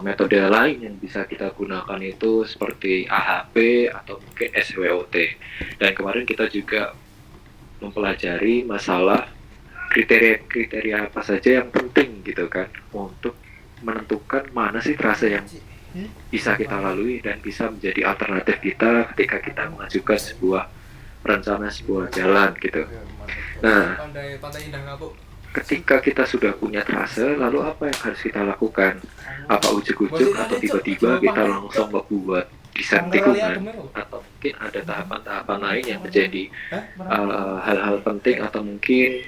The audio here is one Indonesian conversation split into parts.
metode lain yang bisa kita gunakan itu seperti AHP atau mungkin SWOT. Dan kemarin kita juga mempelajari masalah kriteria-kriteria apa saja yang penting gitu kan untuk menentukan mana sih trase yang bisa kita lalui dan bisa menjadi alternatif kita ketika kita mengajukan sebuah rencana sebuah jalan gitu. Nah, ketika kita sudah punya trase, lalu apa yang harus kita lakukan? Apa ujuk-ujuk atau tiba-tiba kita langsung membuat desain tikungan, atau mungkin ada tahapan-tahapan lain yang menjadi hal-hal penting atau mungkin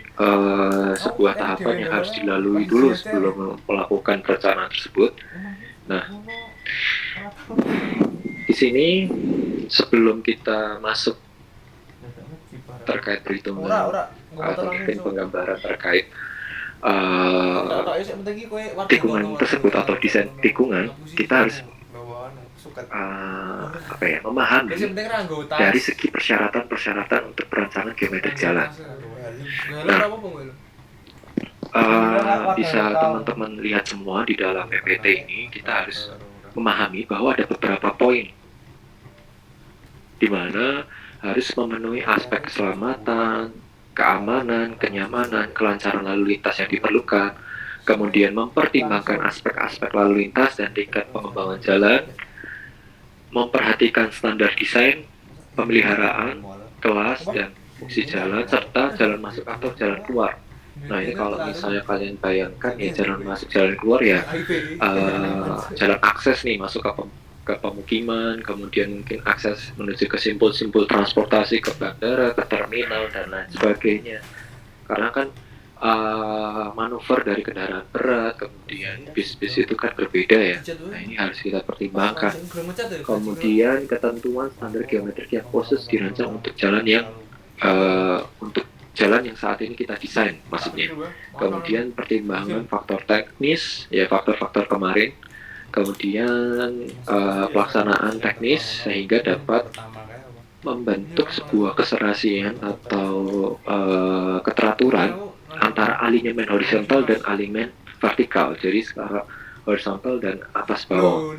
sebuah tahapan yang harus dilalui dulu sebelum melakukan perencanaan tersebut. Nah, di sini sebelum kita masuk terkait perhitungan atau mungkin penggambaran terkait tikungan tersebut atau desain tikungan, kita harus memahami dari segi persyaratan untuk perencanaan geometrik jalan. Nah, bisa teman-teman lihat semua di dalam PPT ini, kita harus memahami bahwa ada beberapa poin di mana harus memenuhi aspek keselamatan, keamanan, kenyamanan, kelancaran lalu lintas yang diperlukan, kemudian mempertimbangkan aspek-aspek lalu lintas dan tingkat pengembangan jalan, memperhatikan standar desain, pemeliharaan, kelas, dan fungsi jalan, serta jalan masuk atau jalan keluar. Nah, ini kalau misalnya kalian bayangkan ya jalan masuk jalan keluar ya jalan akses nih masuk ke pemukiman, kemudian mungkin akses menuju ke simpul-simpul transportasi, ke bandara, ke terminal, dan lain sebagainya. Karena kan manuver dari kendaraan berat, kemudian bis-bis itu kan berbeda ya. Nah, ini harus kita pertimbangkan. Kemudian ketentuan standar geometrik yang khusus dirancang untuk jalan yang saat ini kita desain maksudnya. Kemudian pertimbangan faktor teknis, ya faktor-faktor kemarin. Kemudian pelaksanaan teknis sehingga dapat membentuk sebuah keserasian atau keteraturan antara alignment horizontal dan alignment vertikal. Jadi secara horizontal dan atas bawah.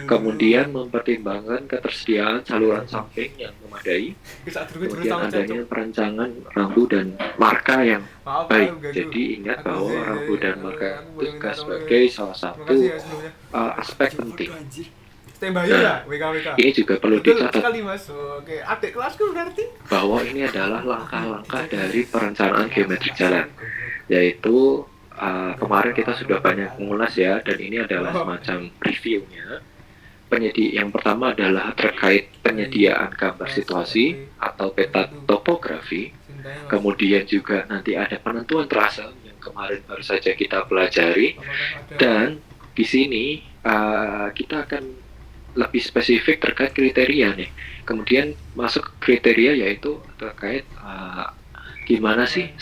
Kemudian mempertimbangkan ketersediaan saluran samping yang memadai. Kemudian adanya perancangan rambu dan marka yang baik. Jadi ingat bahwa rambu dan marka itu juga sebagai salah satu aspek penting. Nah, ini juga perlu dicatat bahwa ini adalah langkah-langkah dari perencanaan geometrik jalan, yaitu kemarin kita sudah banyak mengulas ya, dan ini adalah semacam reviewnya. Yang pertama adalah terkait penyediaan gambar situasi atau peta topografi. Kemudian juga nanti ada penentuan trase yang kemarin baru saja kita pelajari, dan di sini kita akan lebih spesifik terkait kriteria nih. Kemudian masuk ke kriteria yaitu terkait gimana sih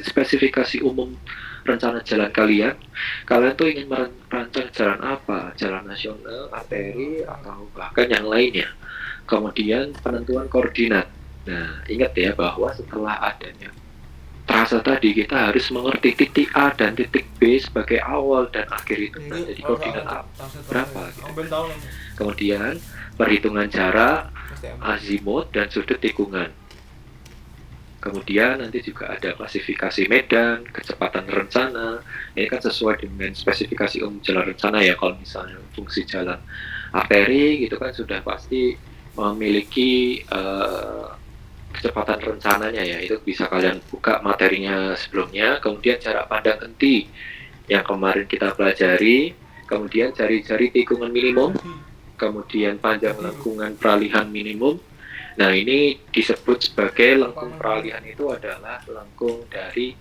spesifikasi umum rencana jalan kalian. Kalian tuh ingin merancang jalan apa? Jalan nasional, arteri, atau bahkan yang lainnya. Kemudian penentuan koordinat. Nah, ingat ya bahwa setelah adanya trase tadi, kita harus mengerti titik A dan titik B sebagai awal dan akhir itu. Nah, jadi koordinat A berapa? Gitu. Kemudian perhitungan jarak, azimut, dan sudut tikungan. Kemudian nanti juga ada klasifikasi medan, kecepatan rencana. Ini kan sesuai dengan spesifikasi umum jalan rencana ya. Kalau misalnya fungsi jalan arteri gitu kan sudah pasti memiliki kecepatan rencananya ya, itu bisa kalian buka materinya sebelumnya. Kemudian jarak pandang henti yang kemarin kita pelajari, kemudian jari-jari tikungan minimum, kemudian panjang lengkungan peralihan minimum. Nah, ini disebut sebagai lengkung peralihan itu adalah lengkung dari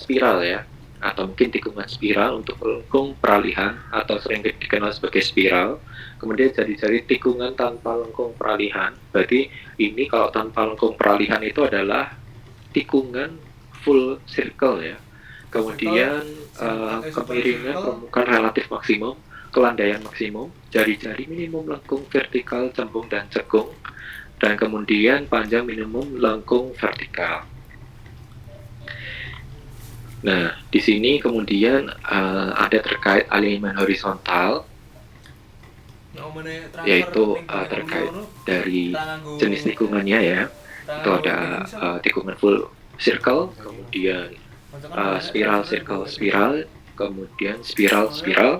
spiral ya, atau mungkin tikungan spiral untuk lengkung peralihan atau sering dikenal sebagai spiral. Kemudian jari-jari tikungan tanpa lengkung peralihan. Berarti ini kalau tanpa lengkung peralihan itu adalah tikungan full circle ya. Kemudian kemiringan permukaan relatif maksimum, kelandaian maksimum, jari-jari minimum lengkung vertikal, cembung dan cekung, dan kemudian panjang minimum lengkung vertikal. Nah, di sini kemudian ada terkait alignment horizontal, yaitu terkait dari jenis tikungannya ya. Itu ada tikungan full circle, kemudian spiral, circle, spiral, kemudian spiral, spiral,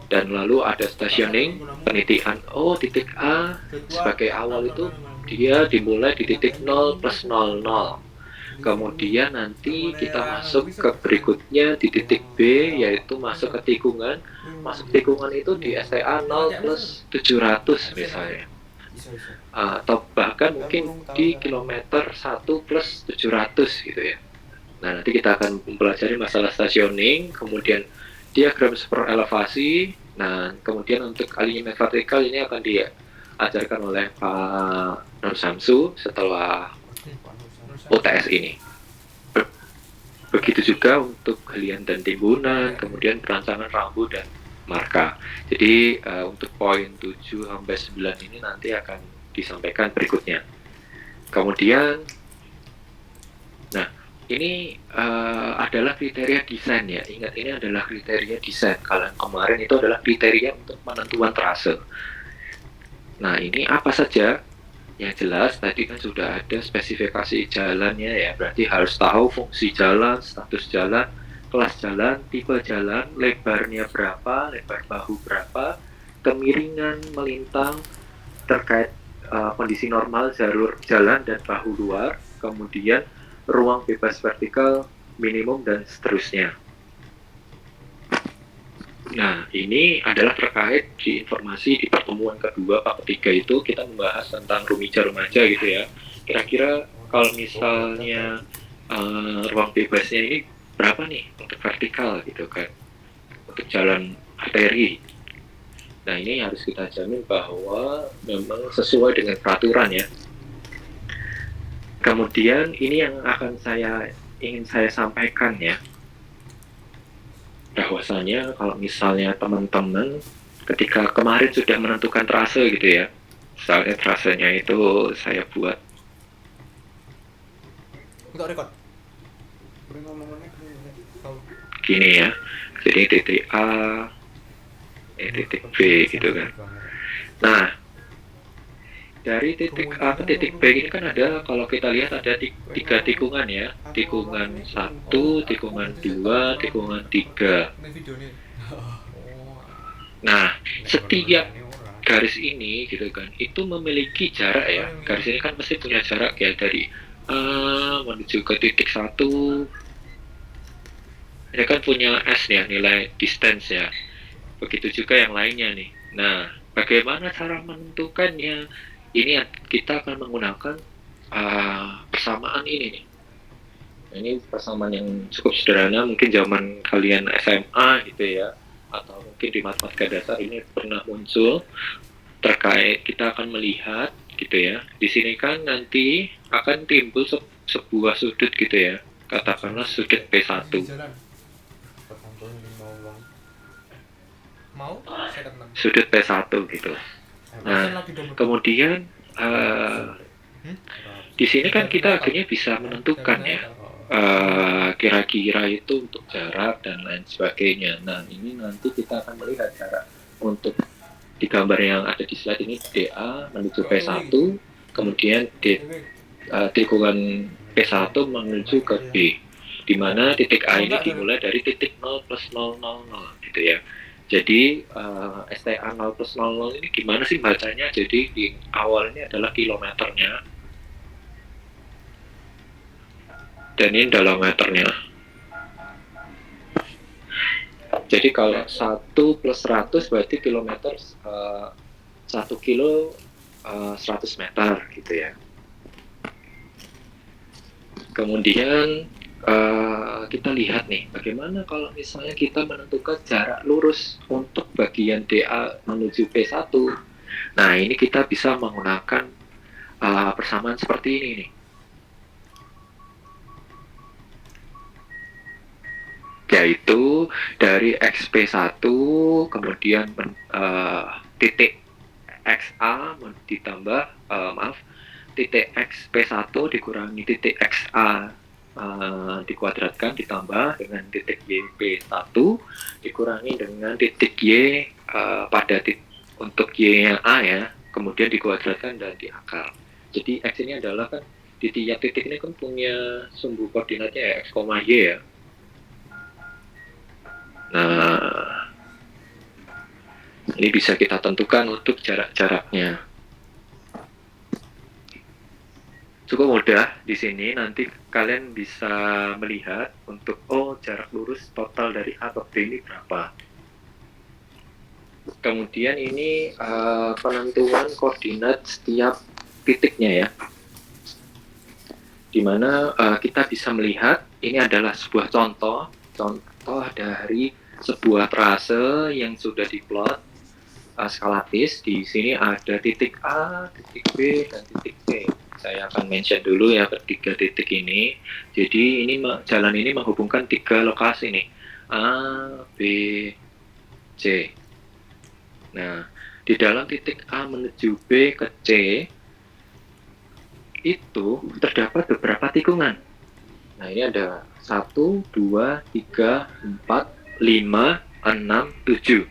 dan lalu ada stationing, penitian. Oh, titik A sebagai awal itu dia dimulai di titik 0 plus 00. Kemudian nanti kita masuk ke berikutnya di titik B, yaitu masuk ke tikungan. Masuk tikungan itu di STA 0 plus 700 misalnya. Atau bahkan mungkin di kilometer 1 plus 700 gitu ya. Nah, nanti kita akan mempelajari masalah stationing, kemudian diagram super elevasi. Nah, kemudian untuk alignment vertikal ini akan diajarkan oleh Pak Nur Samsu setelah UTS ini. Begitu juga untuk galian dan timbunan, kemudian perancangan rambu dan marka. Jadi untuk poin 7 sampai 9 ini nanti akan disampaikan berikutnya. Kemudian, nah ini adalah kriteria desain ya. Ingat, ini adalah kriteria desain. Kalau kemarin itu adalah kriteria untuk penentuan trase. Nah, ini apa saja? Yang jelas tadi kan sudah ada spesifikasi jalannya ya, berarti harus tahu fungsi jalan, status jalan, kelas jalan, tipe jalan, lebarnya berapa, lebar bahu berapa, kemiringan melintang terkait kondisi normal jalur jalan dan bahu luar, kemudian ruang bebas vertikal minimum dan seterusnya. Nah, ini adalah terkait di informasi di pertemuan kedua, Pak ketiga itu kita membahas tentang rumija remaja gitu ya. Kira-kira kalau misalnya ruang bebasnya ini berapa nih untuk vertikal gitu kan, untuk jalan arteri. Nah, ini harus kita jamin bahwa memang sesuai dengan peraturan ya. Kemudian ini yang ingin saya sampaikan ya, bahwasanya kalau misalnya teman-teman ketika kemarin sudah menentukan trase gitu ya, misalnya trasenya itu saya buat gini ya, jadi titik A, titik B gitu kan. Nah, dari titik A ke titik B ini kan ada, kalau kita lihat ada tiga tikungan ya, tikungan 1, tikungan 2, tikungan 3. Nah, setiap garis ini gitu kan, itu memiliki jarak ya. Garis ini kan pasti punya jarak ya, dari A menuju ke titik 1. Ini kan punya S ya, nilai distance ya. Begitu juga yang lainnya nih. Nah, bagaimana cara menentukannya? Ini kita akan menggunakan persamaan ini nih. Ini persamaan yang cukup sederhana, mungkin zaman kalian SMA gitu ya, atau mungkin di matematika dasar ini pernah muncul. Terkait kita akan melihat gitu ya, di sini kan nanti akan timbul sebuah sudut gitu ya, katakanlah sudut P1, sudut P1 gitu. Nah, kemudian di sini kan kita akhirnya bisa menentukan ya, kira-kira itu untuk jarak dan lain sebagainya. Nah, ini nanti kita akan melihat jarak untuk di gambar yang ada di slide ini, DA menuju P1, kemudian tikungan P1 menuju ke B, di mana titik A ini dimulai dari titik 0 plus 000 gitu ya. Jadi STA 0 plus 00 ini gimana sih bacanya? Jadi di awal ini adalah kilometernya, dan ini dalameternya. Jadi kalau 1 plus 100 berarti kilometer, 1 kilo 100 meter gitu ya. Kemudian kita lihat nih, bagaimana kalau misalnya kita menentukan jarak lurus untuk bagian DA menuju P1. Nah, ini kita bisa menggunakan persamaan seperti ini nih. Yaitu dari XP1 kemudian titik XA ditambah titik XP1 dikurangi titik XA dikuadratkan ditambah dengan titik YP1 dikurangi dengan titik Y untuk Y yang A ya, kemudian dikuadratkan dan diakar. Jadi X ini adalah kan di tiap titik ini kan punya sumbu koordinatnya ya, X, Y ya. Nah, ini bisa kita tentukan untuk jarak-jaraknya. Cukup mudah di sini, nanti kalian bisa melihat untuk jarak lurus total dari A ke B ini berapa. Kemudian ini penentuan koordinat setiap titiknya ya, dimana kita bisa melihat ini adalah sebuah contoh dari sebuah trase yang sudah diplot skalatis. Di sini ada titik A, titik B, dan titik C. Saya akan mention dulu ya ketiga titik ini. Jadi ini jalan ini menghubungkan tiga lokasi nih, A, B, C. Nah, di dalam titik A menuju B ke C itu terdapat beberapa tikungan. Nah, ini ada 1, 2, 3, 4, 5, 6, 7.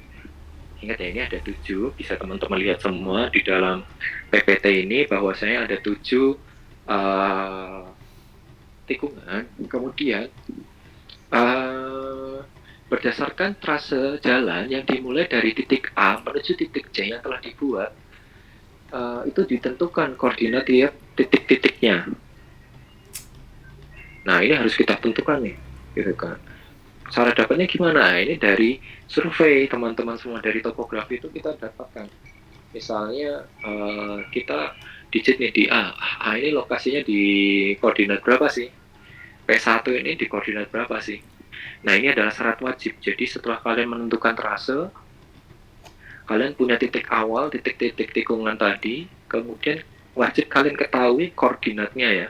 Ingat ya, ini ada 7. Bisa teman-teman lihat semua di dalam PPT ini bahwasanya ada 7 tikungan. Kemudian berdasarkan trase jalan yang dimulai dari titik A menuju titik C yang telah dibuat, itu ditentukan koordinat tiap titik-titiknya. Nah, ini harus kita tentukan nih, gitu kan. Cara dapatnya gimana? Ini dari survei teman-teman semua, dari topografi itu kita dapatkan. Misalnya kita digit nih di A. A ini lokasinya di koordinat berapa sih? P1 ini di koordinat berapa sih? Nah, ini adalah syarat wajib. Jadi setelah kalian menentukan trase, kalian punya titik awal, titik-titik tikungan tadi, kemudian wajib kalian ketahui koordinatnya ya.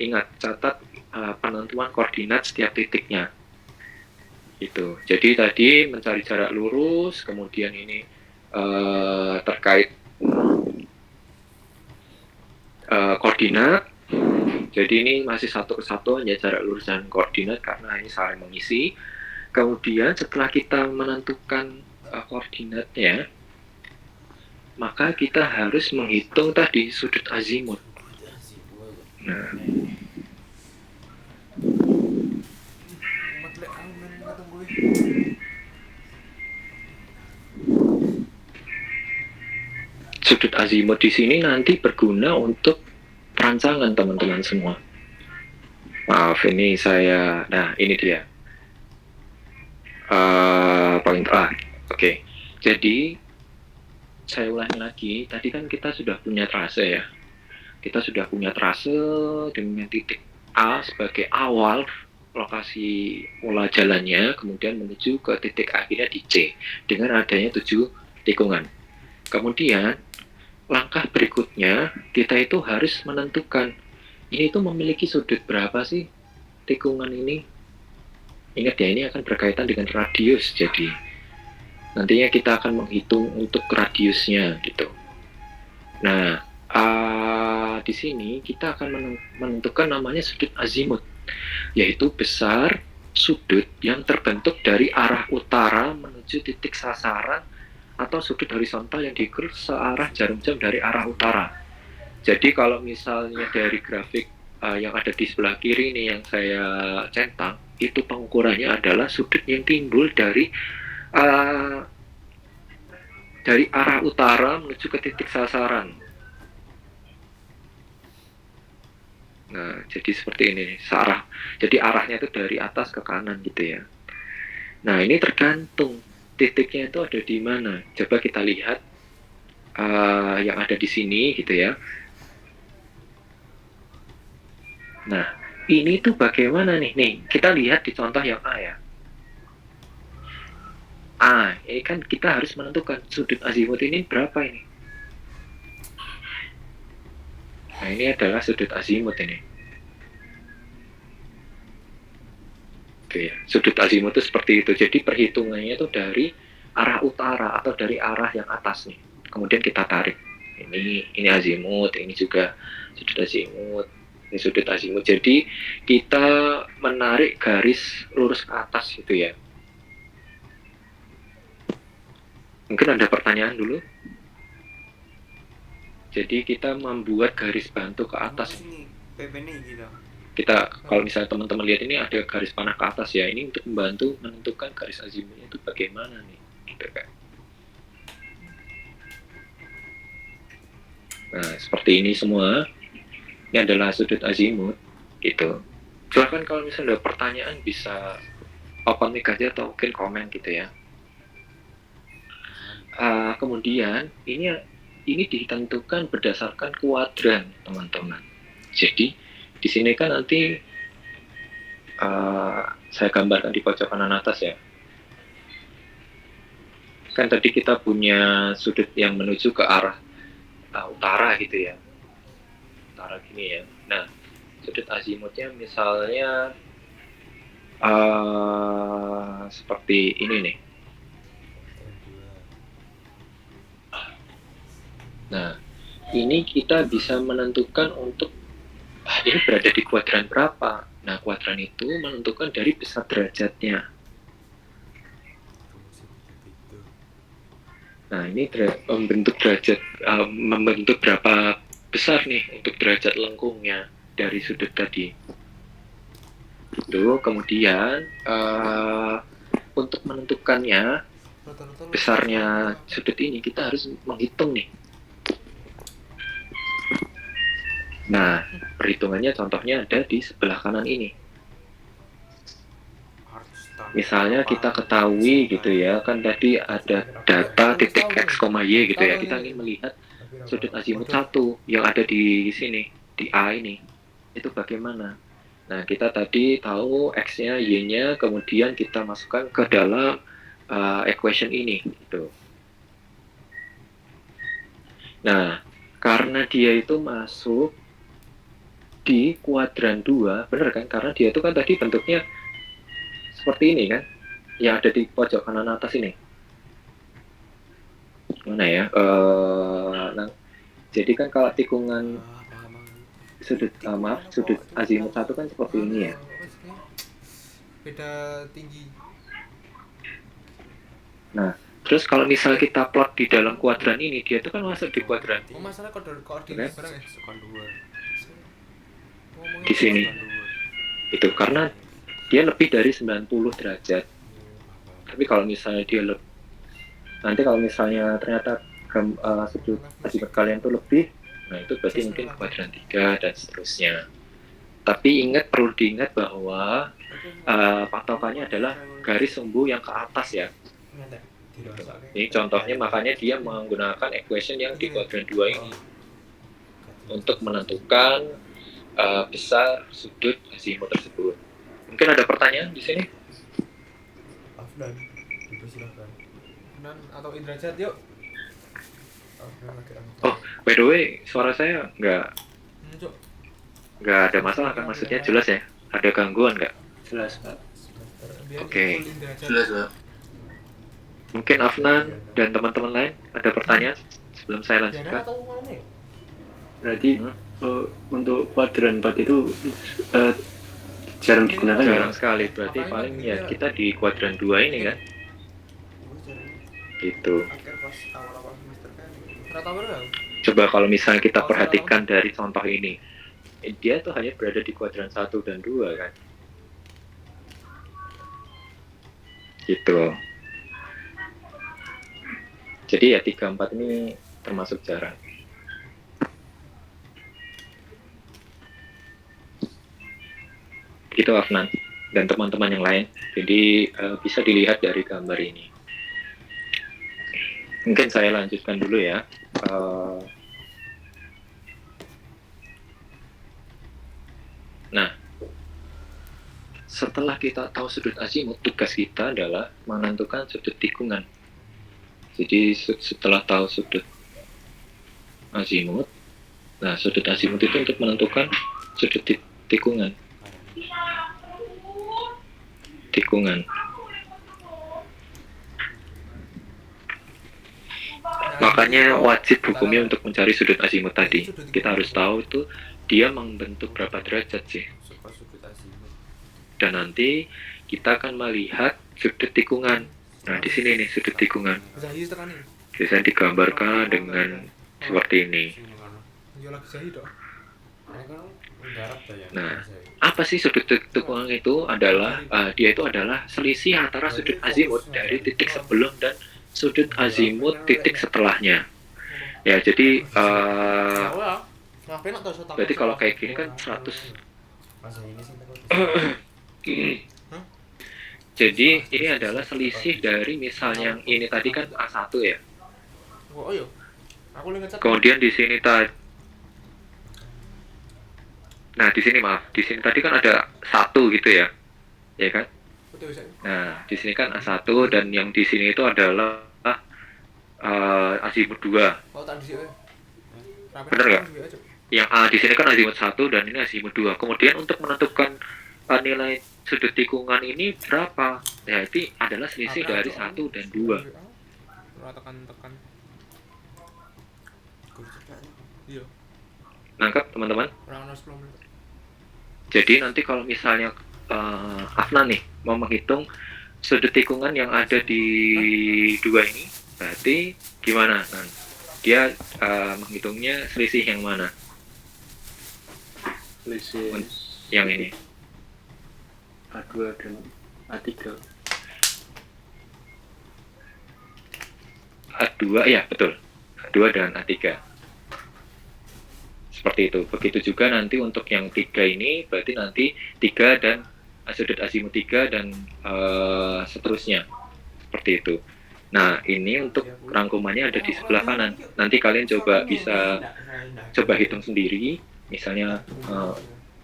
Ingat, catat penentuan koordinat setiap titiknya. Itu. Jadi tadi mencari jarak lurus, kemudian ini terkait koordinat. Jadi ini masih satu kesatuan ya, jarak lurus dan koordinat karena ini saling mengisi. Kemudian setelah kita menentukan koordinatnya, maka kita harus menghitung tadi sudut azimut. Nah, sudut azimut di sini nanti berguna untuk perancangan teman-teman semua. Maaf, ini saya. Nah, ini dia. Poin Oke. Jadi saya ulangi lagi. Tadi kan kita sudah punya trase ya. Kita sudah punya trase dengan titik A sebagai awal lokasi mula jalannya, kemudian menuju ke titik akhirnya di C dengan adanya 7 tikungan. Kemudian langkah berikutnya kita itu harus menentukan ini itu memiliki sudut berapa sih tikungan ini. Ingat ya, ini akan berkaitan dengan radius, jadi nantinya kita akan menghitung untuk radiusnya gitu. Nah, di sini kita akan menentukan namanya sudut azimut, yaitu besar sudut yang terbentuk dari arah utara menuju titik sasaran atau sudut horizontal yang diukur searah jarum jam dari arah utara. Jadi kalau misalnya dari grafik yang ada di sebelah kiri ini yang saya centang, itu pengukurannya adalah sudut yang timbul dari arah utara menuju ke titik sasaran. Nah, jadi seperti ini, searah. Jadi arahnya itu dari atas ke kanan gitu ya. Nah, ini tergantung titiknya itu ada di mana. Coba kita lihat yang ada di sini gitu ya. Nah, ini tuh bagaimana nih? Nih, kita lihat di contoh yang A ya. A, ini kan kita harus menentukan sudut azimut ini berapa ini. Nah, ini adalah sudut azimut ini. Oke, sudut azimut itu seperti itu. Jadi perhitungannya itu dari arah utara atau dari arah yang atas nih. Kemudian kita tarik. Ini azimut, ini juga sudut azimut. Ini sudut azimut. Jadi kita menarik garis lurus ke atas gitu ya. Mungkin ada pertanyaan dulu. Jadi kita membuat garis bantu ke atas. Kita kalau misalnya teman-teman lihat ini ada garis panah ke atas ya. Ini untuk membantu menentukan garis azimutnya itu bagaimana nih. Gitu kan. Nah, seperti ini semua. Ini adalah sudut azimut gitu. Silahkan kalau misalnya ada pertanyaan bisa open mic aja atau mungkin komen gitu ya. Kemudian ini ditentukan berdasarkan kuadran teman-teman. Jadi di sini kan nanti saya gambarkan di pojok kanan atas ya. Kan tadi kita punya sudut yang menuju ke arah utara gitu ya. Utara gini ya. Nah, sudut azimutnya misalnya seperti ini nih. Nah, ini kita bisa menentukan untuk ini berada di kuadran berapa. Nah, kuadran itu menentukan dari besar derajatnya. Nah, ini membentuk derajat, membentuk berapa besar nih untuk derajat lengkungnya dari sudut tadi. Itu kemudian untuk menentukannya besarnya sudut ini kita harus menghitung nih. Nah, perhitungannya contohnya ada di sebelah kanan ini. Misalnya kita ketahui gitu ya, kan tadi ada data titik x, y gitu ya. Kita ingin melihat sudut azimut 1 yang ada di sini, di A ini. Itu bagaimana? Nah, kita tadi tahu x-nya, y-nya, kemudian kita masukkan ke dalam equation ini gitu. Nah, karena dia itu masuk di kuadran 2, bener kan? Karena dia itu kan tadi bentuknya seperti ini kan, yang ada di pojok kanan atas ini. Mana ya? Nah, jadi kan kalau tikungan sudut sudut azimut 1 kan seperti ini ya. Beda tinggi. Nah, terus kalau misal kita plot di dalam kuadran ini, dia itu kan masuk di kuadran. Oh, masalah koordinat barang ya? Di sini. Itu karena dia lebih dari 90 derajat. Tapi kalau misalnya dia nanti kalau misalnya ternyata sudut azimut kalian tuh lebih, nah itu berarti mungkin kuadran 3 dan seterusnya. Tapi perlu diingat bahwa patokannya adalah garis sumbu yang ke atas ya. Ini contohnya makanya dia menggunakan equation yang di kuadran 2 ini untuk menentukan besar sudut azimut tersebut. Mungkin ada pertanyaan di sini? Afnan, dipersilakan. Afnan atau Indrajat, yuk. Oh, by the way, suara saya nggak ada masalah kan? Maksudnya jelas ya? Ada gangguan nggak? Jelas, Pak. Oke. Jelas, Pak. Mungkin Afnan dan teman-teman lain ada pertanyaan sebelum saya lanjutkan. Berarti untuk kuadran 4 itu jarang digunakan ya? Jarang sekali, berarti paling ya kita di kuadran 2 ini kan? Gitu. Coba kalau misalnya kita perhatikan dari contoh ini, dia tuh hanya berada di kuadran 1 dan 2 kan? Gitu. Jadi ya 3, 4 ini termasuk jarang. Gitu Afnan dan teman-teman yang lain. Jadi bisa dilihat dari gambar ini. Mungkin saya lanjutkan dulu ya. Nah, setelah kita tahu sudut azimut, tugas kita adalah menentukan sudut tikungan. Jadi setelah tahu sudut azimut, nah sudut azimut itu untuk menentukan sudut tikungan. Makanya wajib hukumnya untuk mencari sudut azimut tadi. Kita harus tahu itu dia membentuk berapa derajat sih. Super sudut azimut. Dan nanti kita akan melihat sudut tikungan. Nah, di sini nih sudut tikungan. Zahi tekan iki. Biasanya digambarkan dengan seperti ini. Yo lagi Zahi dok. Nah, apa sih sudut tikungan itu adalah dia itu adalah selisih antara sudut azimut dari titik sebelum dan sudut azimut titik setelahnya. Ya, jadi berarti kalau kayak gini kan 100. Jadi ini adalah selisih dari misalnya yang ini tadi kan A1 ya. Oh iya. Aku lagi ngecat. Kemudian di sini tadi, nah di sini maaf, di sini tadi kan ada 1 gitu ya, ya kan? Betul bisa. Nah di sini kan A1 dan yang di sini itu adalah azimut 2. Oh tak di sini. Bener nggak? Yang A di sini kan azimut 1 dan ini azimut 2. Kemudian untuk menentukan nilai sudut tikungan ini berapa? Ya itu adalah selisih dari 1 dan 2. Tekan. Iya. Nangkap teman-teman? Orang 10 menit. Jadi nanti kalau misalnya Afnan nih mau menghitung sudut tikungan yang ada di 2 ini, berarti gimana? Nah, dia menghitungnya selisih yang mana? Selisih Yang ini. A2 dan A3. A2 ya betul. A2 dan A3. Seperti itu. Begitu juga nanti untuk yang 3 ini berarti nanti 3 dan sudut azimut 3 dan seterusnya. Seperti itu. Nah, ini untuk rangkumannya ada di sebelah kanan. Nanti kalian coba bisa coba hitung sendiri. Misalnya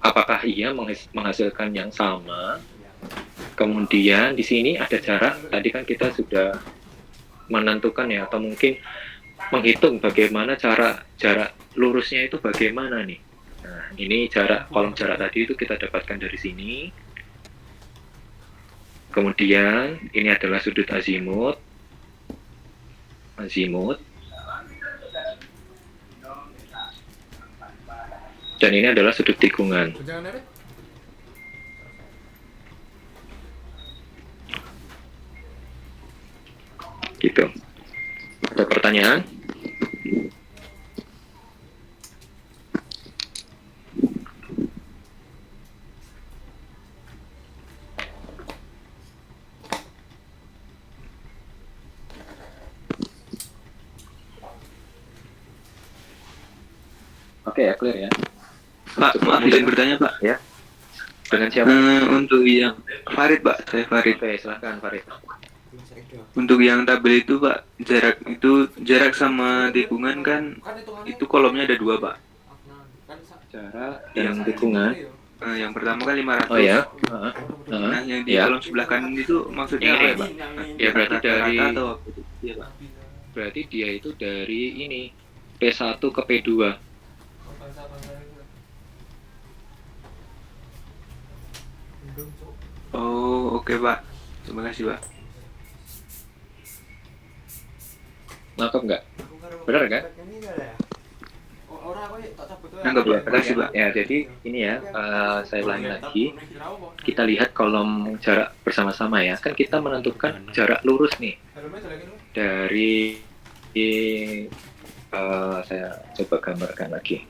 apakah ia menghasilkan yang sama. Kemudian di sini ada jarak. Tadi kan kita sudah menentukan ya, atau mungkin menghitung bagaimana jarak lurusnya itu bagaimana nih. Nah, ini kolom jarak tadi itu kita dapatkan dari sini. Kemudian ini adalah sudut azimut. Dan ini adalah sudut tikungan. Jangan neret. Gitu. Ada pertanyaan? Oke ya, clear ya. Pak, maaf izin bertanya Pak. Ya. Dengan siapa? Untuk yang Farid Pak, saya Farid. Oke, silakan Farid. Untuk yang tabel itu Pak, jarak sama tikungan kan itu kolomnya ada 2 Pak. Jarak yang tikungan. Yang pertama kan 500. Oh ya. Nah, yang di Ya. kolom sebelah kanan itu maksudnya apa ya Pak? Ya berarti dari Rata-rata atau apa? Iya Pak. berarti dia itu dari ini P1 ke P2. Oh, oke Pak. Terima kasih Pak. Nangkep nggak? Benar kan? Nangkep Pak. Terima kasih Pak. Ya, jadi ini ya, saya ulangi lagi. Kita lihat kolom jarak bersama-sama ya. Kan kita menentukan jarak lurus nih dari saya coba gambarkan lagi.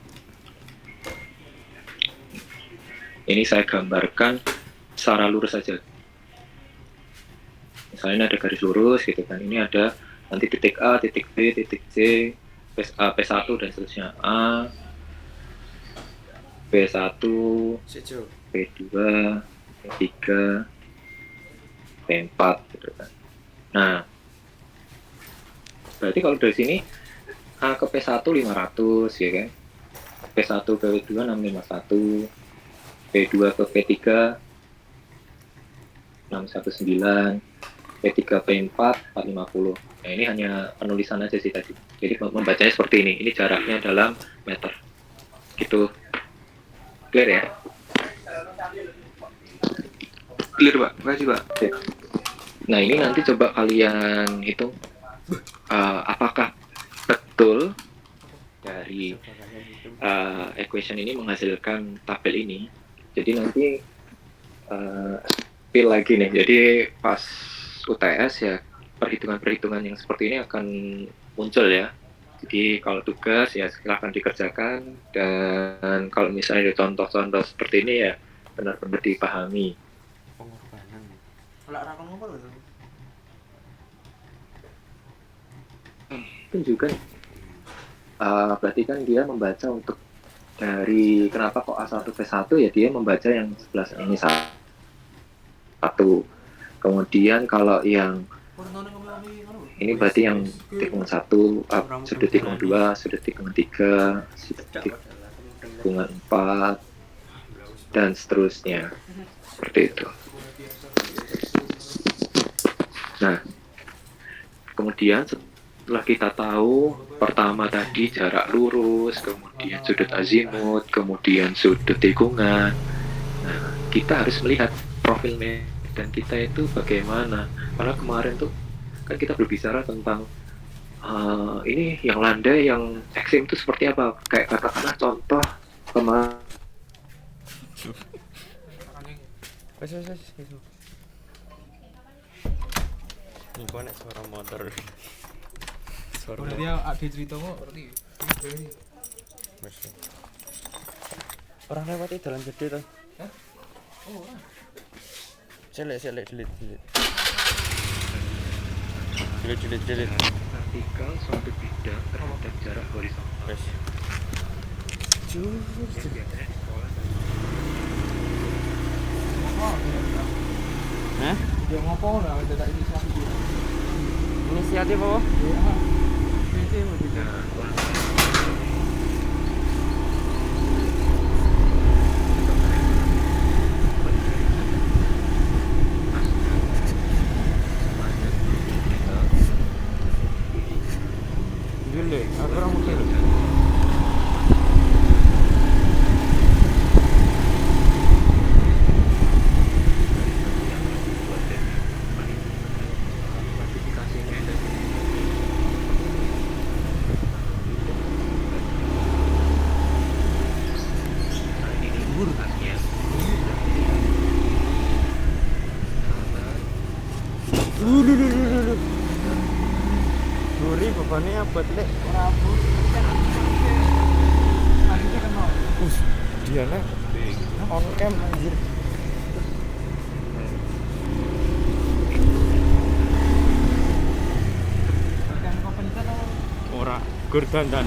Ini saya gambarkan secara lurus saja. Misalnya ini ada garis lurus gitu kan. Ini ada nanti titik A, titik B, titik C, P1 dan seterusnya. A, P1, P2, P3, P4 gitu kan. Nah, berarti kalau dari sini A ke P1 500 ya kan. P1 ke P2 651, P2 ke P3 619, P3 P4 450. Nah, ini hanya penulisan aja sih tadi. Jadi membacanya seperti ini. Ini jaraknya dalam meter. Gitu. Clear ya? Clear Pak. Terima kasih Pak. Oke. Nah, ini nanti coba kalian hitung apakah betul dari dari equation ini menghasilkan tabel ini. Jadi nanti pil lagi nih. Jadi pas UTS ya perhitungan-perhitungan yang seperti ini akan muncul ya. Jadi kalau tugas ya silahkan dikerjakan, dan kalau misalnya ada contoh-contoh seperti ini ya benar-benar dipahami. Pengorbanan. Itu juga berarti kan dia membaca untuk dari kenapa kok A1 P1 ya, dia membaca yang sebelah ini satu. Kemudian kalau yang ini berarti yang tikungan 1, sudut tikungan 2, sudut tikungan 3, sudut tikungan 4, dan seterusnya. Seperti itu. Nah, kemudian setelah kita tahu pertama tadi jarak lurus, kemudian sudut azimut, kemudian sudut tikungan, nah kita harus melihat profil medan kita itu bagaimana. Karena kemarin tuh kan kita berbicara tentang ini yang landai, yang ekstrim itu seperti apa. Kayak katakanlah contoh kemarin. Wes. Ini kok nek suara motor. Suara. Udah dia ada cerita kok berarti. Wes. Orang lewat jalan gede to. Hah? Oh, ora. Celek delete. Delete. Vertikal suatu bidang terhadap jarak horizontal. Wes. Biasanya di sekolah Hah? Dia ngopo ora ada inisiatif. Inisiatif apa? Ya. Ini mesti Dulu, aku orang mungkin. Gurih bebannya apa lek? Dia lah on cam anjir. Ora gur dandan.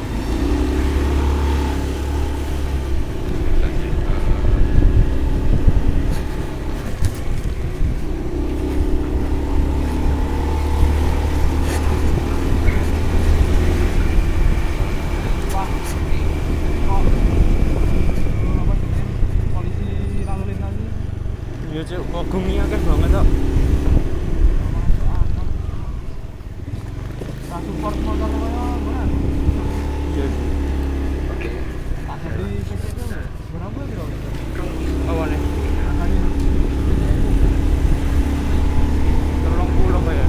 Ya cuk, kok gumi akeh banget kok. support motor kaya ora. Iya. Oke. Tak jadi tiket itu berapa kira? Awane. Makanya 30 kaya.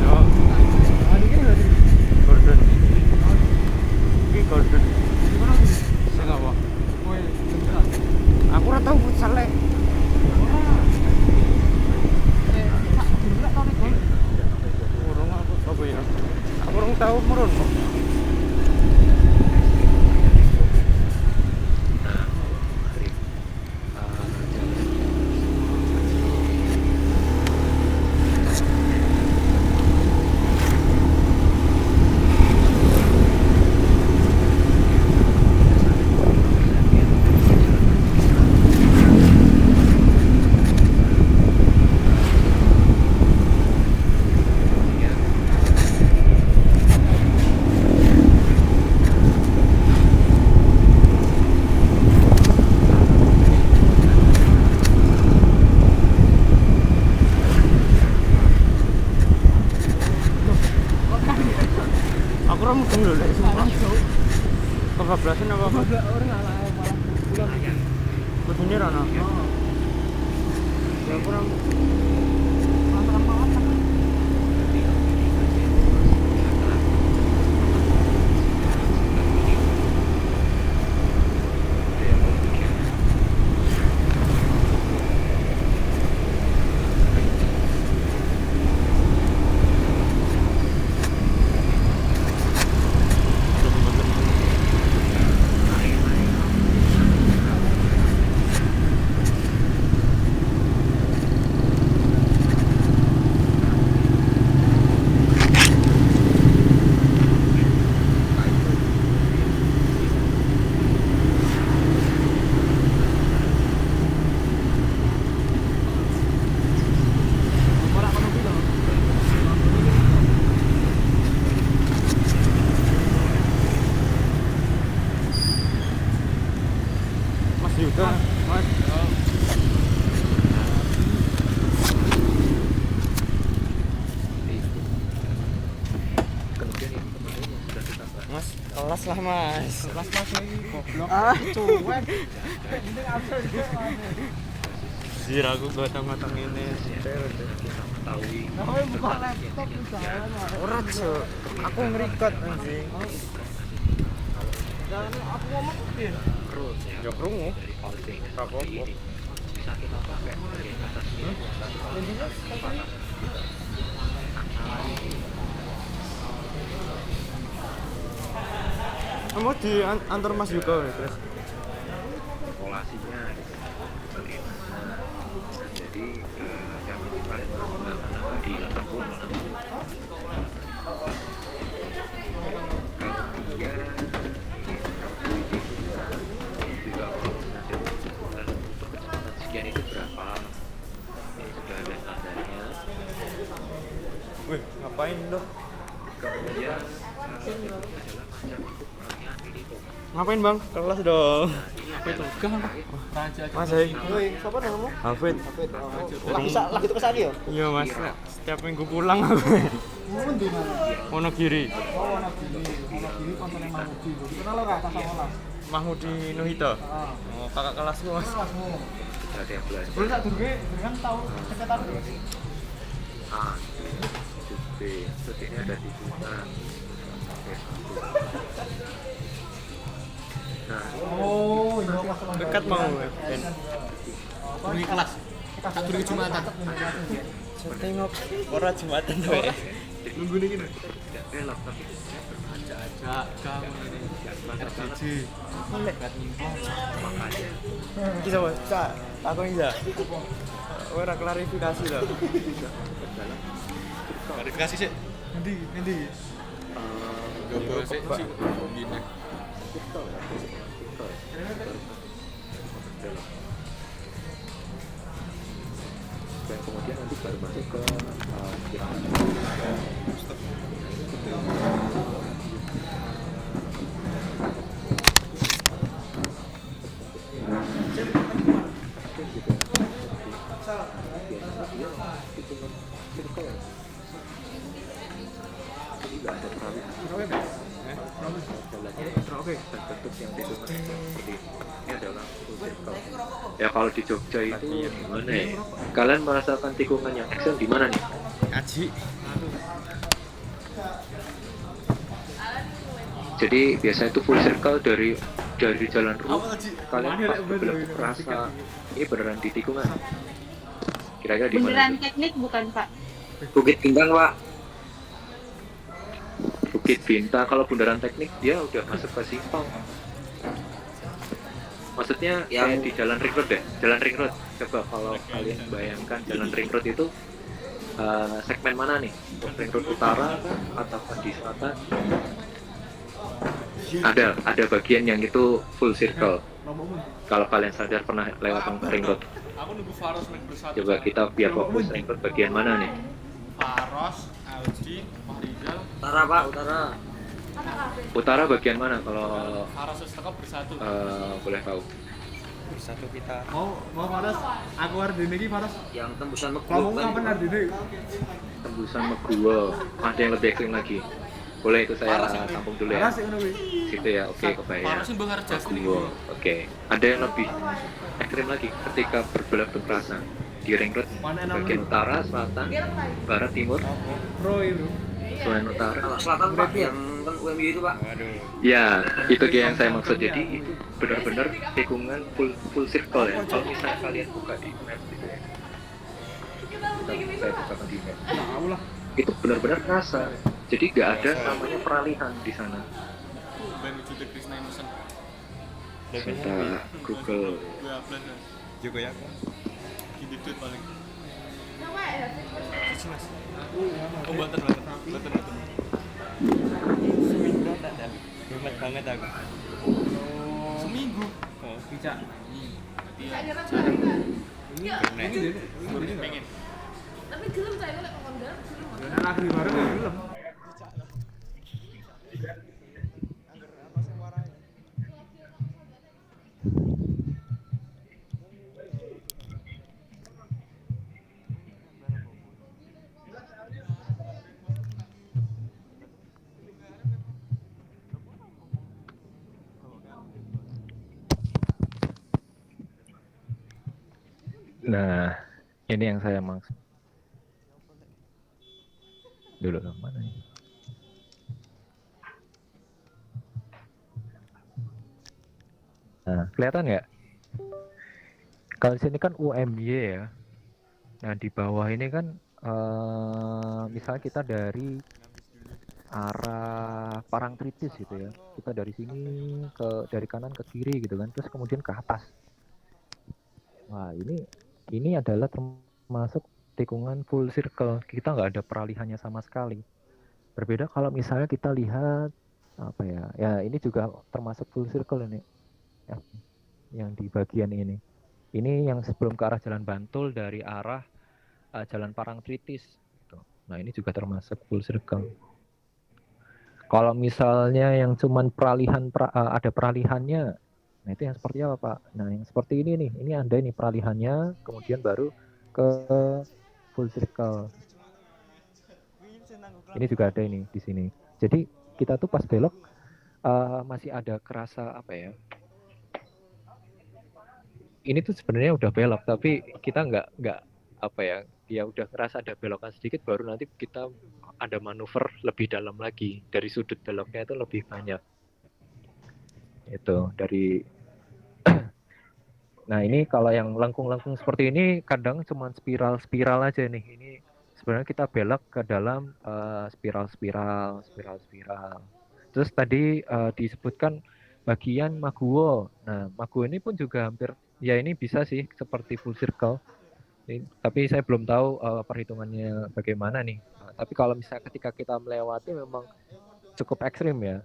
Ya, hari ini berarti. Gordon. Iki Gordon. Gimana sih? Sing apa? Kowe beneran. Aku ora tau futsal lek. Urung aku apa ya? Aku urung tau murun kok. Aku ora mudeng lho lek sumpah. Kebablasan apa apa? Orang malah pulang. Kudune rono. Ya aku ora Mas, kelas lah mas. Kelas mas ini goblok. Ah. Cuek. Ini absen juga mas. Jir aku gotong-gotong ini. Tahu Nah, buka laptop di jalan mas. Ora cuk. Aku ngerecord anjing. Jangan aku ngomong mungkin. terus Ya krungu. dari housing Apa-apa. seperti ini bisa kita pakai sebagai batas Intinya seperti ini. Kamu di antar Mas Yuko ya, terus. populasinya gitu. Bagaimana jadi yang paling menggunakan di 80 kalau dia juga nanti untuk kecepatan sekian itu berapa ini sudah ada standarnya. Wih, ngapain tuh? Kemudian adalah macam untuk peralihan minimum. Ngapain bang? Kelas dong. Apa itu? Raja. Mas Hai. Woi, siapa namamu? Hafid. Lagi tuh kesana ya? Iya mas. Setiap minggu pulang aku. Ngomong di mana? Wonogiri. Oh, Wonogiri. Wonogiri konsolnya Mahmudi. Kenal lo kak sama Mahmudi Nuhito. Ah. Oh, kakak kelasku mas. Kelasmu. Ada yang belajar Sebelum tak durge, dengan tahu sekitar A, B, terus ini ada tikungan. Nah, Oh, iya kelas Dekat mau. Ben. Durge kelas. Tak durge Jumatan. Saya tengok orang Jumatan tuh ya. Nunggu nih gini. tidak belok tapi Ajak kamu ini. RCC. makanya Bisa mas, bisa. Aku bisa. Ora klarifikasi loh. Klarifikasi sih. Nanti. Gak sih. Gini. dan kemudian nanti baru masuk ke Oke. bentuk yang dihitungan seperti ini adalah full circle. Ya kalau di Jogja itu gimana ya? Kalian merasakan tikungan yang ekstrem di mana nih? Aji. Jadi biasanya itu full circle dari jalan roof. Kalian pas belok merasa ini beneran di tikungan. Kira-kira di mana? Beneran tuh? teknik bukan Pak? Bukit Bintang, Pak. Bukit Bintang kalau bundaran teknik dia udah masuk ke Simpang. Maksudnya kayak di Jalan Ring Road deh, Jalan Ring Road. Coba kalau kalian bayangkan Jalan Ring Road itu segmen mana nih? Ring Road Utara atau di selatan? Ada bagian yang itu full circle. Kalau kalian sadar pernah lewat Ring Road. Aku nunggu Faros nunggu satu. Coba kita biar fokus Ring Road bagian mana nih? Faros, Aldi, Mahrizal. Utara, Pak, utara. Utara bagian mana kalau Faros setekap bersatu. boleh tahu? Bersatu kita. Mau Faros? Aku Ardini iki Faros. Yang tembusan Kamu Meguk kapan Ardini? Tembusan Meguwo. Ada yang lebih ekstrim lagi. Boleh itu saya tampung dulu ya. Faros sih ngono kuwi. Gitu ya, oke kebayang. Faros sing Bang Arjas Meguwo. Oke. Ada yang lebih ekstrim lagi ketika berbelah berperasa di Ring Road bagian utara, selatan, barat, timur, Pro itu. selain utara. Kalau selatan, Pak, yang kan UMY itu, Pak. Waduh. Ya, itu dia yang saya maksud. Jadi itu benar-benar tikungan full circle ya. Kalau misalnya kalian buka di map gitu ya. Saya bukakan di map. Tahu lah. Itu benar-benar kerasa. Jadi nggak ada namanya peralihan di sana. Ben Jude Krishna Emerson. Kita Google. 12. Juga ya. Gini duit paling. Sisi mas. Oh, banten. Seminggu tak ada. Hemat banget aku. Seminggu. Oh, Bisa. bener. Pengen. Tapi gelem saya lek ngomong gelem. Anak di bareng ya gelem. Nah, ini yang saya maksud. Dulu mana nih? Nah, kelihatan nggak? Kalau di sini kan UMY ya. Nah, di bawah ini kan misalnya kita dari arah Parangtritis gitu ya. Kita dari sini dari kanan ke kiri gitu kan, terus kemudian ke atas. Wah, ini adalah termasuk tikungan full circle. Kita nggak ada peralihannya sama sekali. Berbeda kalau misalnya kita lihat apa ya? Ya, ini juga termasuk full circle ini. Ya, yang di bagian ini. Ini yang sebelum ke arah Jalan Bantul dari arah Jalan Parangtritis. Gitu. Nah, ini juga termasuk full circle. Kalau misalnya yang cuman ada peralihannya, nah itu yang seperti apa Pak? Nah yang seperti ini nih, ini ada ini peralihannya, kemudian baru ke full circle. Ini juga ada ini di sini. Jadi kita tuh pas belok masih ada kerasa apa ya? Ini tuh sebenarnya udah belok, tapi kita nggak apa ya udah ngerasa ada belokan sedikit, baru nanti kita ada manuver lebih dalam lagi, dari sudut beloknya itu lebih banyak. Itu dari nah ini kalau yang lengkung-lengkung seperti ini kadang cuma spiral-spiral aja nih. Ini sebenarnya kita belok ke dalam spiral-spiral. Terus tadi disebutkan bagian Maguwo. Nah, Maguwo ini pun juga hampir ya ini bisa sih seperti full circle. Tapi saya belum tahu perhitungannya bagaimana nih. Tapi kalau misalnya ketika kita melewati memang cukup ekstrim ya.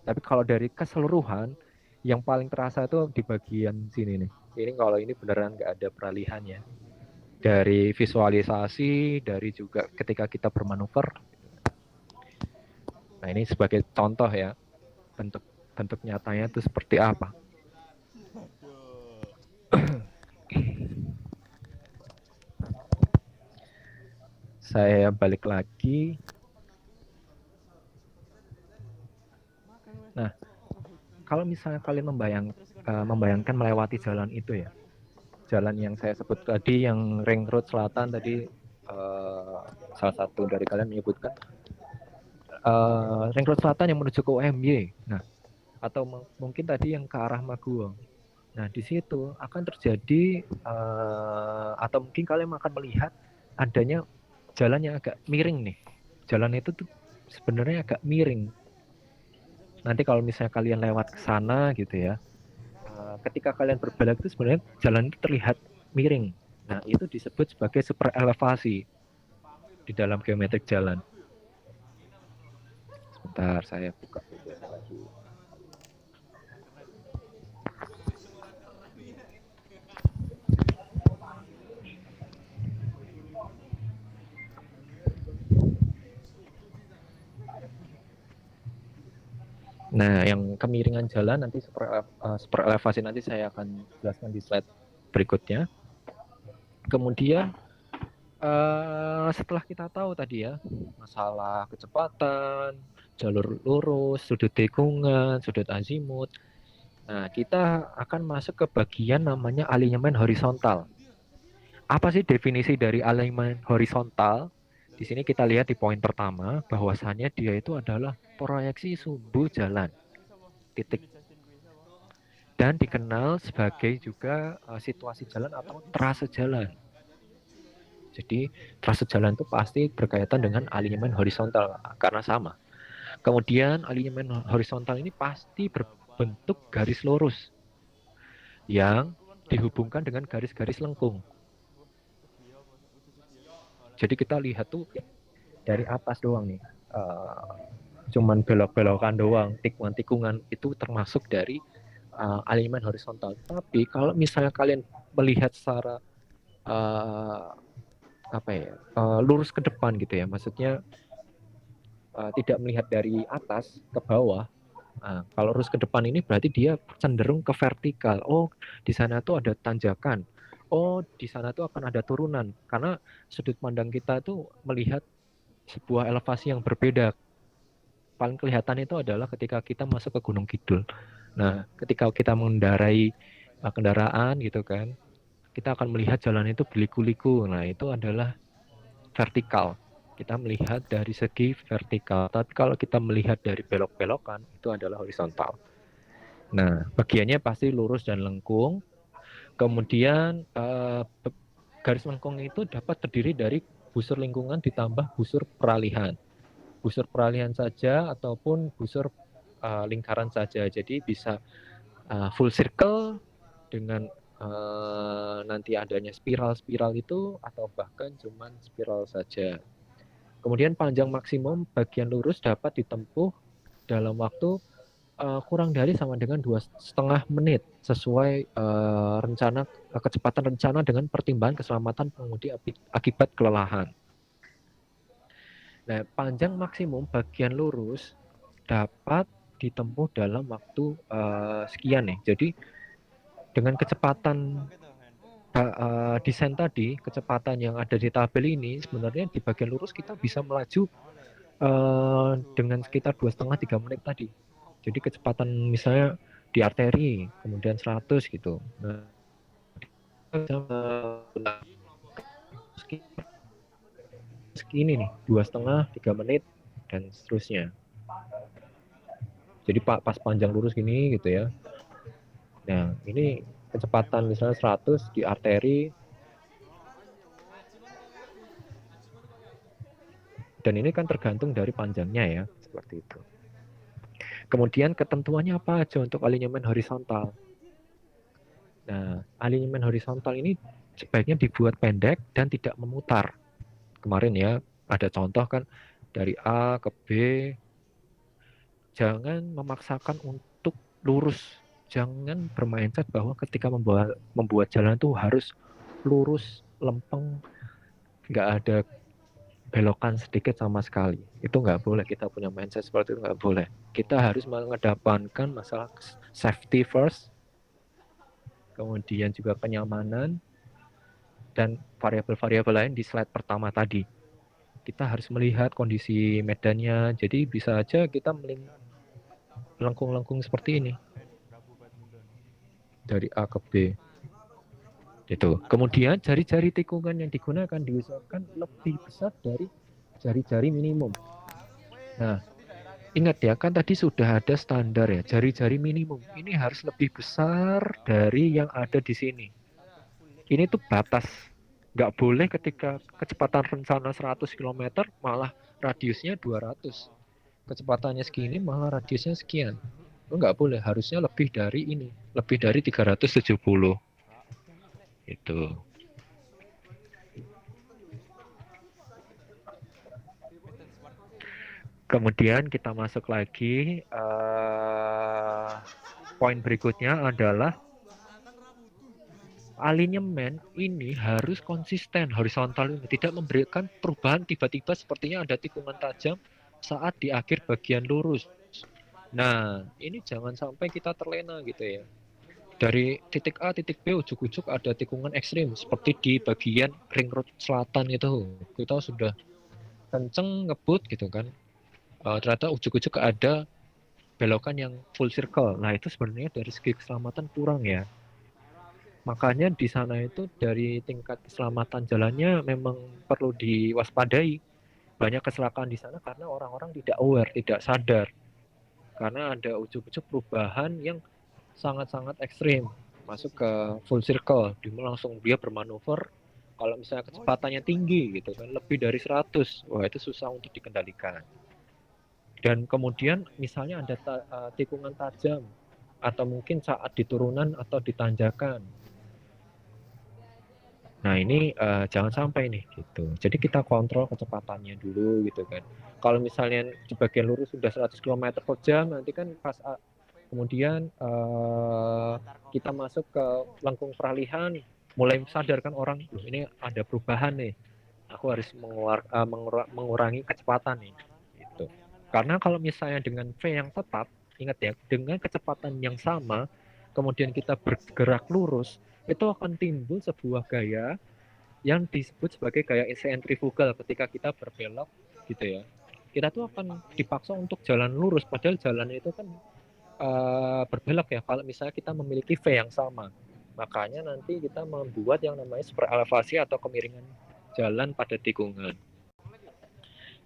Tapi kalau dari keseluruhan yang paling terasa itu di bagian sini nih. Ini kalau ini beneran nggak ada peralihannya. Dari visualisasi, dari juga ketika kita bermanuver. Nah ini sebagai contoh ya, bentuk nyatanya itu seperti apa. Saya balik lagi. Nah, kalau misalnya kalian membayangkan melewati jalan itu ya, jalan yang saya sebut tadi, yang ring road selatan tadi, salah satu dari kalian menyebutkan ring road selatan yang menuju ke UMY. Nah, atau mungkin tadi yang ke arah Maguwo. Nah, di situ akan terjadi atau mungkin kalian akan melihat adanya jalan yang agak miring nih. Jalan itu tuh sebenarnya agak miring. Nanti kalau misalnya kalian lewat ke sana gitu ya, ketika kalian berbelok itu sebenarnya jalan itu terlihat miring. Nah, itu disebut sebagai super elevasi di dalam geometrik jalan. Sebentar, saya buka lagi. Nah, yang kemiringan jalan nanti super elevasi nanti saya akan jelaskan di slide berikutnya. Kemudian setelah kita tahu tadi ya masalah kecepatan, jalur lurus, sudut tikungan, sudut azimut. Nah, kita akan masuk ke bagian namanya alinyemen horizontal. Apa sih definisi dari alinyemen horizontal? Di sini kita lihat di poin pertama bahwasannya dia itu adalah proyeksi sumbu jalan titik dan dikenal sebagai juga situasi jalan atau trase jalan. Jadi trase jalan itu pasti berkaitan dengan alinyemen horizontal karena sama. Kemudian alinyemen horizontal ini pasti berbentuk garis lurus yang dihubungkan dengan garis-garis lengkung. Jadi kita lihat tuh dari atas doang nih, cuman belok-belokan doang, tikungan-tikungan itu termasuk dari alinyemen horizontal. Tapi kalau misalnya kalian melihat secara lurus ke depan gitu ya, maksudnya tidak melihat dari atas ke bawah. Kalau lurus ke depan ini berarti dia cenderung ke vertikal. Oh, di sana tuh ada tanjakan. Oh, di sana tuh akan ada turunan. Karena sudut pandang kita tuh melihat sebuah elevasi yang berbeda. Paling kelihatan itu adalah ketika kita masuk ke Gunung Kidul. Nah, ketika kita mengendarai kendaraan gitu kan, kita akan melihat jalan itu berliku-liku. Nah, itu adalah vertikal. Kita melihat dari segi vertikal. Tapi kalau kita melihat dari belok-belokan, itu adalah horizontal. Nah, bagiannya pasti lurus dan lengkung. Kemudian garis lengkung itu dapat terdiri dari busur lingkungan ditambah busur peralihan. Busur peralihan saja ataupun busur lingkaran saja. Jadi bisa full circle dengan nanti adanya spiral-spiral itu atau bahkan cuman spiral saja. Kemudian panjang maksimum bagian lurus dapat ditempuh dalam waktu kurang dari sama dengan 2,5 menit sesuai rencana kecepatan rencana dengan pertimbangan keselamatan pengemudi akibat kelelahan. Nah, panjang maksimum bagian lurus dapat ditempuh dalam waktu sekian nih. Jadi dengan kecepatan desain tadi, kecepatan yang ada di tabel ini sebenarnya di bagian lurus kita bisa melaju dengan sekitar 2,5-3 menit tadi. Jadi kecepatan misalnya di arteri kemudian 100 gitu. Nah, segini nih 2,5-3 menit dan seterusnya. Jadi pas panjang lurus gini gitu ya. Nah, ini kecepatan misalnya 100 di arteri. Dan ini kan tergantung dari panjangnya ya, seperti itu. Kemudian ketentuannya apa aja untuk alinyemen horizontal? Nah, alinyemen horizontal ini sebaiknya dibuat pendek dan tidak memutar. Kemarin ya, ada contoh kan dari A ke B. Jangan memaksakan untuk lurus. Jangan bermindset bahwa ketika membuat jalan itu harus lurus, lempeng, nggak ada belokan sedikit sama sekali. Itu nggak boleh, kita punya mindset seperti itu nggak boleh. Kita harus mengedepankan masalah safety first, kemudian juga kenyamanan, dan variabel-variabel lain di slide pertama tadi. Kita harus melihat kondisi medannya, jadi bisa aja kita melengkung-lengkung seperti ini. Dari A ke B. Itu. Kemudian jari-jari tikungan yang digunakan diusahakan lebih besar dari jari-jari minimum. Nah, ingat ya, kan tadi sudah ada standar ya, jari-jari minimum. Ini harus lebih besar dari yang ada di sini. Ini tuh batas. Nggak boleh ketika kecepatan rencana 100 km, malah radiusnya 200. Kecepatannya segini, malah radiusnya sekian. Itu nggak boleh, harusnya lebih dari ini. Lebih dari 370. Itu. Kemudian kita masuk lagi, poin berikutnya adalah alinyemen ini harus konsisten, horizontal ini tidak memberikan perubahan tiba-tiba sepertinya ada tikungan tajam saat di akhir bagian lurus. Nah, ini jangan sampai kita terlena gitu ya. Dari titik A, titik B, ujuk-ujuk ada tikungan ekstrim seperti di bagian ring road selatan itu. Kita sudah kenceng ngebut gitu kan. Ternyata ujuk-ujuk ada belokan yang full circle. Nah, itu sebenarnya dari segi keselamatan kurang ya. Makanya di sana itu dari tingkat keselamatan jalannya memang perlu diwaspadai. Banyak kecelakaan di sana karena orang-orang tidak aware, tidak sadar. Karena ada ujuk-ujuk perubahan yang sangat-sangat ekstrim. Masuk ke full circle, langsung dia bermanuver. Kalau misalnya kecepatannya tinggi gitu kan, lebih dari 100, wah itu susah untuk dikendalikan. Dan kemudian misalnya ada tikungan tajam atau mungkin saat di turunan atau di tanjakan. Nah ini jangan sampai nih gitu. Jadi kita kontrol kecepatannya dulu gitu kan. Kalau misalnya di bagian lurus sudah 100 km per jam, nanti kan pas kemudian kita masuk ke lengkung peralihan, mulai sadarkan orang, loh ini ada perubahan nih. Aku harus mengurangi kecepatan nih. Gitu. Karena kalau misalnya dengan V yang tetap, ingat ya, dengan kecepatan yang sama, kemudian kita bergerak lurus, itu akan timbul sebuah gaya yang disebut sebagai gaya sentrifugal ketika kita berbelok gitu ya. Kita tuh akan dipaksa untuk jalan lurus, padahal jalan itu kan berbelok ya. Kalau misalnya kita memiliki V yang sama, Makanya nanti kita membuat yang namanya super elevasi atau kemiringan jalan pada tikungan.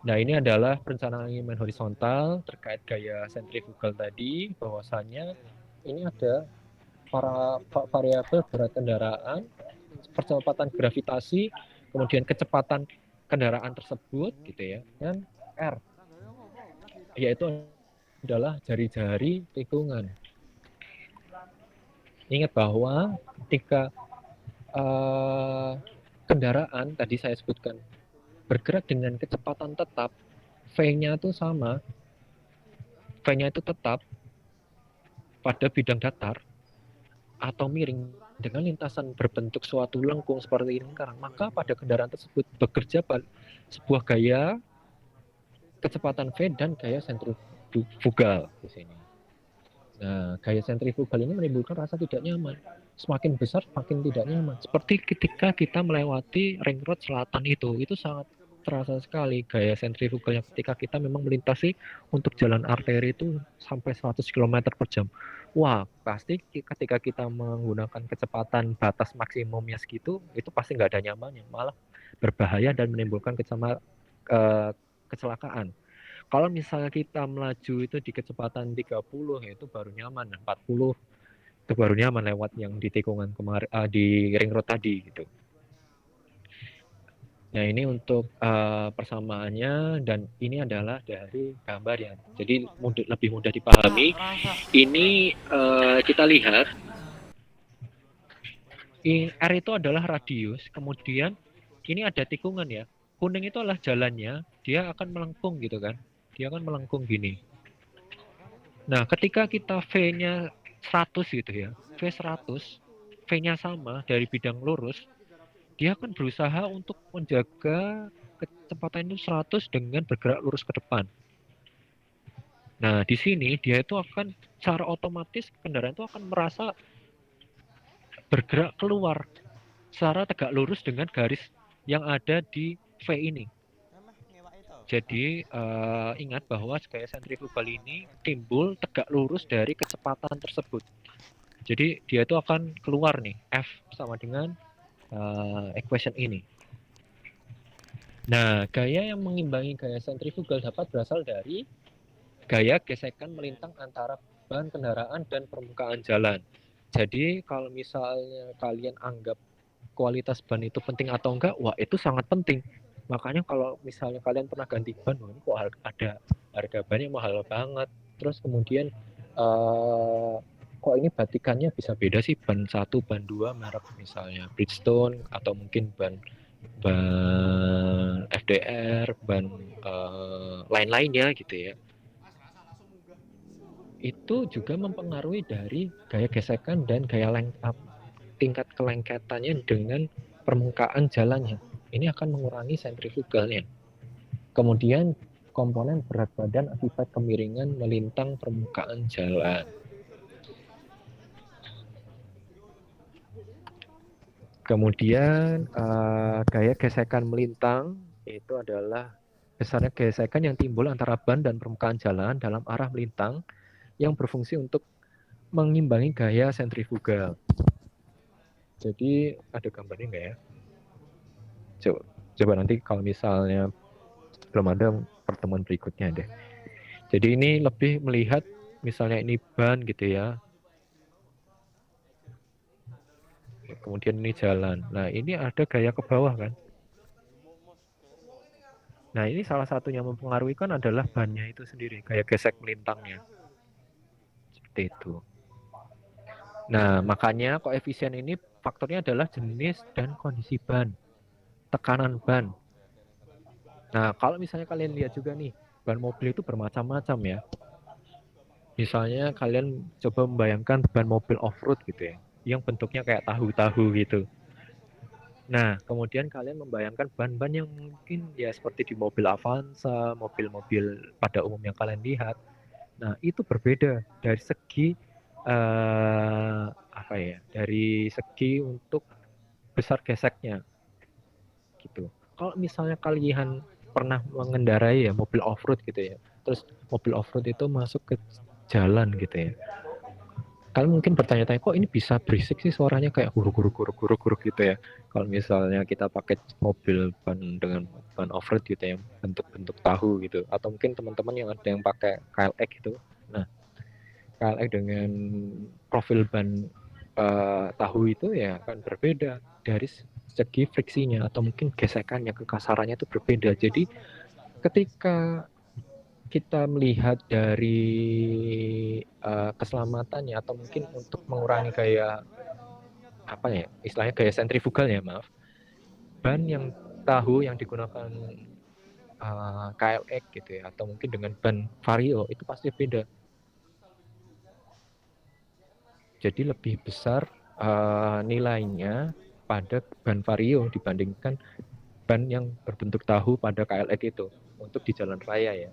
Nah, ini adalah perencanaan alignment horizontal terkait gaya sentrifugal tadi, bahwasanya ini ada para variabel berat kendaraan, percepatan gravitasi, kemudian kecepatan kendaraan tersebut gitu ya, dan R, yaitu adalah jari-jari tikungan. Ingat bahwa ketika kendaraan tadi saya sebutkan bergerak dengan kecepatan tetap, V-nya itu sama, V-nya itu tetap pada bidang datar atau miring dengan lintasan berbentuk suatu lengkung seperti lingkaran, maka pada kendaraan tersebut bekerja sebuah gaya kecepatan V dan gaya sentrifugal di sini. Nah, gaya sentrifugal ini menimbulkan rasa tidak nyaman. Semakin besar, semakin tidak nyaman. Seperti ketika kita melewati ring road selatan itu sangat terasa sekali gaya sentrifugalnya ketika kita memang melintasi untuk jalan arteri itu sampai 100 km per jam. Wah, pasti ketika kita menggunakan kecepatan batas maksimumnya segitu, itu pasti nggak ada nyamannya, malah berbahaya dan menimbulkan kecelakaan. Kalau misalnya kita melaju itu di kecepatan 30, itu baru nyaman, 40 itu baru nyaman lewat yang di tikungan kemarin di ring road tadi gitu. Nah, ini untuk persamaannya, dan ini adalah dari gambar ya. Jadi lebih mudah dipahami. Ini kita lihat R itu adalah radius, kemudian ini ada tikungan ya. Kuning itu adalah jalannya, dia akan melengkung gitu kan. Dia akan melengkung gini. Nah, ketika kita V-nya 100 gitu ya, V 100, V-nya sama dari bidang lurus, dia akan berusaha untuk menjaga kecepatan itu 100 dengan bergerak lurus ke depan. Nah, di sini dia itu akan secara otomatis kendaraan itu akan merasa bergerak keluar secara tegak lurus dengan garis yang ada di V ini. Jadi ingat bahwa gaya sentrifugal ini timbul tegak lurus dari kecepatan tersebut. Jadi dia itu akan keluar nih, F sama dengan equation ini. Nah, gaya yang mengimbangi gaya sentrifugal dapat berasal dari gaya gesekan melintang antara ban kendaraan dan permukaan jalan. Jadi kalau misalnya kalian anggap kualitas ban itu penting atau enggak, wah itu sangat penting. Makanya kalau misalnya kalian pernah ganti ban, kok ada harga bannya mahal banget. Terus kemudian kok ini batikannya bisa beda sih, ban 1, ban 2 merek misalnya Bridgestone atau mungkin ban FDR, ban lain-lainnya gitu ya. Itu juga mempengaruhi dari gaya gesekan dan gaya tingkat kelengketannya dengan permukaan jalannya. Ini akan mengurangi sentrifugalnya. Kemudian komponen berat badan akibat kemiringan melintang permukaan jalan. Kemudian gaya gesekan melintang itu adalah besarnya gesekan yang timbul antara ban dan permukaan jalan dalam arah melintang yang berfungsi untuk mengimbangi gaya sentrifugal. Jadi ada gambarnya nggak ya? Coba nanti kalau misalnya belum ada, pertemuan berikutnya deh. Jadi ini lebih melihat misalnya ini ban gitu ya. Kemudian ini jalan. Nah, ini ada gaya ke bawah kan. Nah, ini salah satunya mempengaruhi kan adalah bannya itu sendiri, gaya gesek melintangnya. Seperti itu. Nah, makanya koefisien ini faktornya adalah jenis dan kondisi ban, tekanan ban. Nah, kalau misalnya kalian lihat juga nih, ban mobil itu bermacam-macam ya. Misalnya kalian coba membayangkan ban mobil off-road gitu ya, yang bentuknya kayak tahu-tahu gitu. Nah, kemudian kalian membayangkan ban-ban yang mungkin ya seperti di mobil Avanza, mobil-mobil pada umum yang kalian lihat. Nah, itu berbeda dari segi dari segi untuk besar geseknya gitu. Kalau misalnya kalian pernah mengendarai ya mobil off-road gitu ya, terus mobil off-road itu masuk ke jalan gitu ya, Kalian mungkin bertanya-tanya, kok ini bisa berisik sih suaranya kayak guruk-guruk gitu ya. Kalau misalnya kita pakai mobil ban dengan ban off-road gitu ya, bentuk-bentuk tahu gitu. Atau mungkin teman-teman yang ada yang pakai KLX gitu. Nah, KLX dengan profil ban tahu itu ya akan berbeda dari segi friksinya atau mungkin gesekannya, kekasarannya itu berbeda. Jadi ketika kita melihat dari keselamatannya atau mungkin untuk mengurangi gaya apa ya istilahnya gaya sentrifugal ya maaf, ban yang tahu yang digunakan KLX gitu ya atau mungkin dengan ban Vario itu pasti beda, jadi lebih besar nilainya pada ban Vario dibandingkan ban yang berbentuk tahu pada KLX itu untuk di jalan raya ya.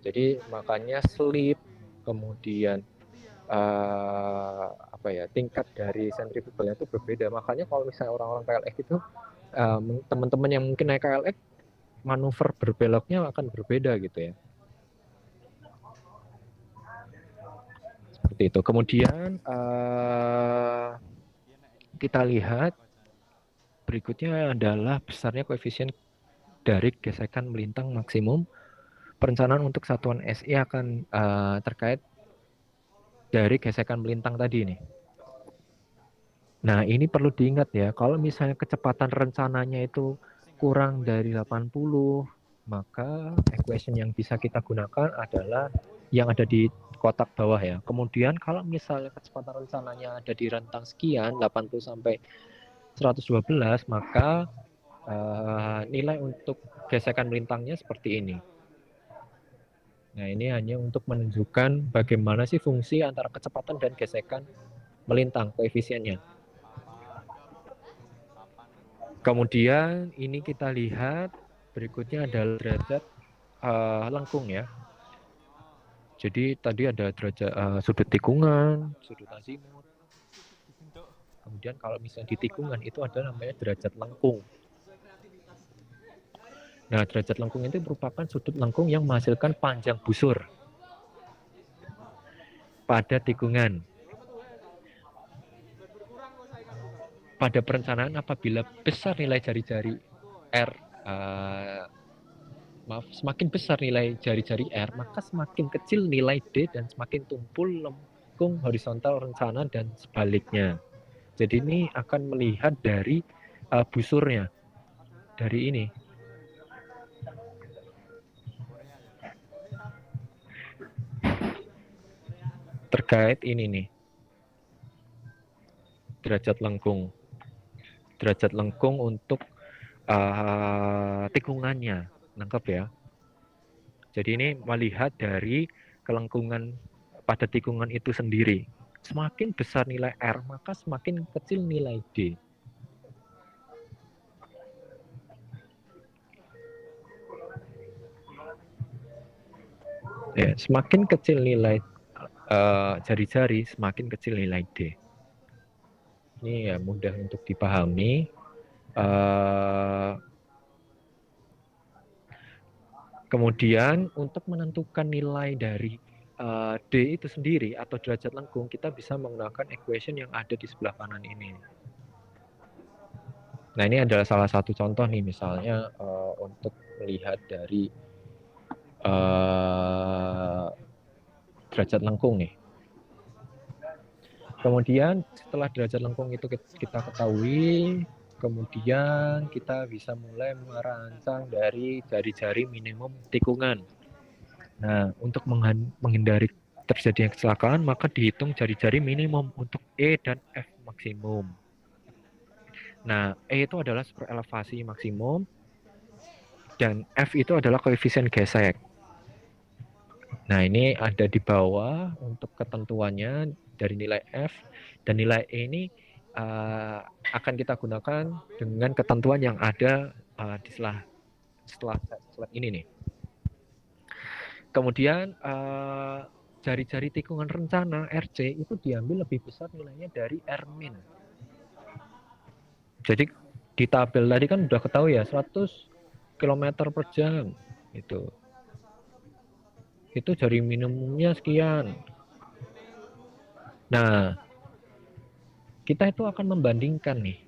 Jadi makanya slip, kemudian tingkat dari sentrifugalnya itu berbeda. Makanya kalau misalnya orang-orang KLX itu teman-teman yang mungkin naik KLX manuver berbeloknya akan berbeda gitu ya. Seperti itu. Kemudian kita lihat berikutnya adalah besarnya koefisien dari gesekan melintang maksimum. Perencanaan untuk satuan SI akan terkait dari gesekan melintang tadi nih. Nah, ini perlu diingat ya, kalau misalnya kecepatan rencananya itu kurang dari 80, maka equation yang bisa kita gunakan adalah yang ada di kotak bawah ya. Kemudian kalau misalnya kecepatan rencananya ada di rentang sekian, 80 sampai 112, maka nilai untuk gesekan melintangnya seperti ini. Nah, ini hanya untuk menunjukkan bagaimana sih fungsi antara kecepatan dan gesekan melintang, koefisiennya. Kemudian ini kita lihat berikutnya adalah derajat lengkung ya. Jadi tadi ada derajat sudut tikungan, sudut azimut. Kemudian kalau misalnya di tikungan itu ada namanya derajat lengkung. Nah, derajat lengkung itu merupakan sudut lengkung yang menghasilkan panjang busur pada tikungan. Pada perencanaan apabila besar nilai jari-jari R, semakin besar nilai jari-jari R, maka semakin kecil nilai D dan semakin tumpul lengkung horizontal rencana dan sebaliknya. Jadi ini akan melihat dari busurnya, dari ini. Terkait ini nih, derajat lengkung untuk tikungannya, nangkep ya. Jadi ini melihat dari kelengkungan pada tikungan itu sendiri. Semakin besar nilai R, maka semakin kecil nilai D. Ya, semakin kecil nilai jari-jari, semakin kecil nilai D. Ini ya mudah untuk dipahami. Kemudian untuk menentukan nilai dari D itu sendiri atau derajat lengkung, kita bisa menggunakan equation yang ada di sebelah kanan ini. Nah, ini adalah salah satu contoh nih, misalnya untuk melihat dari derajat lengkung nih. Kemudian setelah derajat lengkung itu kita ketahui, kemudian kita bisa mulai merancang dari jari-jari minimum tikungan. Nah, untuk menghindari terjadinya kecelakaan, maka dihitung jari-jari minimum untuk E dan F maksimum. Nah, E itu adalah super elevasi maksimum, dan F itu adalah koefisien gesek. Nah, ini ada di bawah untuk ketentuannya dari nilai F, dan nilai E ini akan kita gunakan dengan ketentuan yang ada di setelah slide ini nih. Kemudian jari-jari tikungan rencana RC itu diambil lebih besar nilainya dari R min. Jadi di tabel tadi kan udah ketahui ya 100 km per jam itu jari minimumnya sekian. Nah, kita itu akan membandingkan nih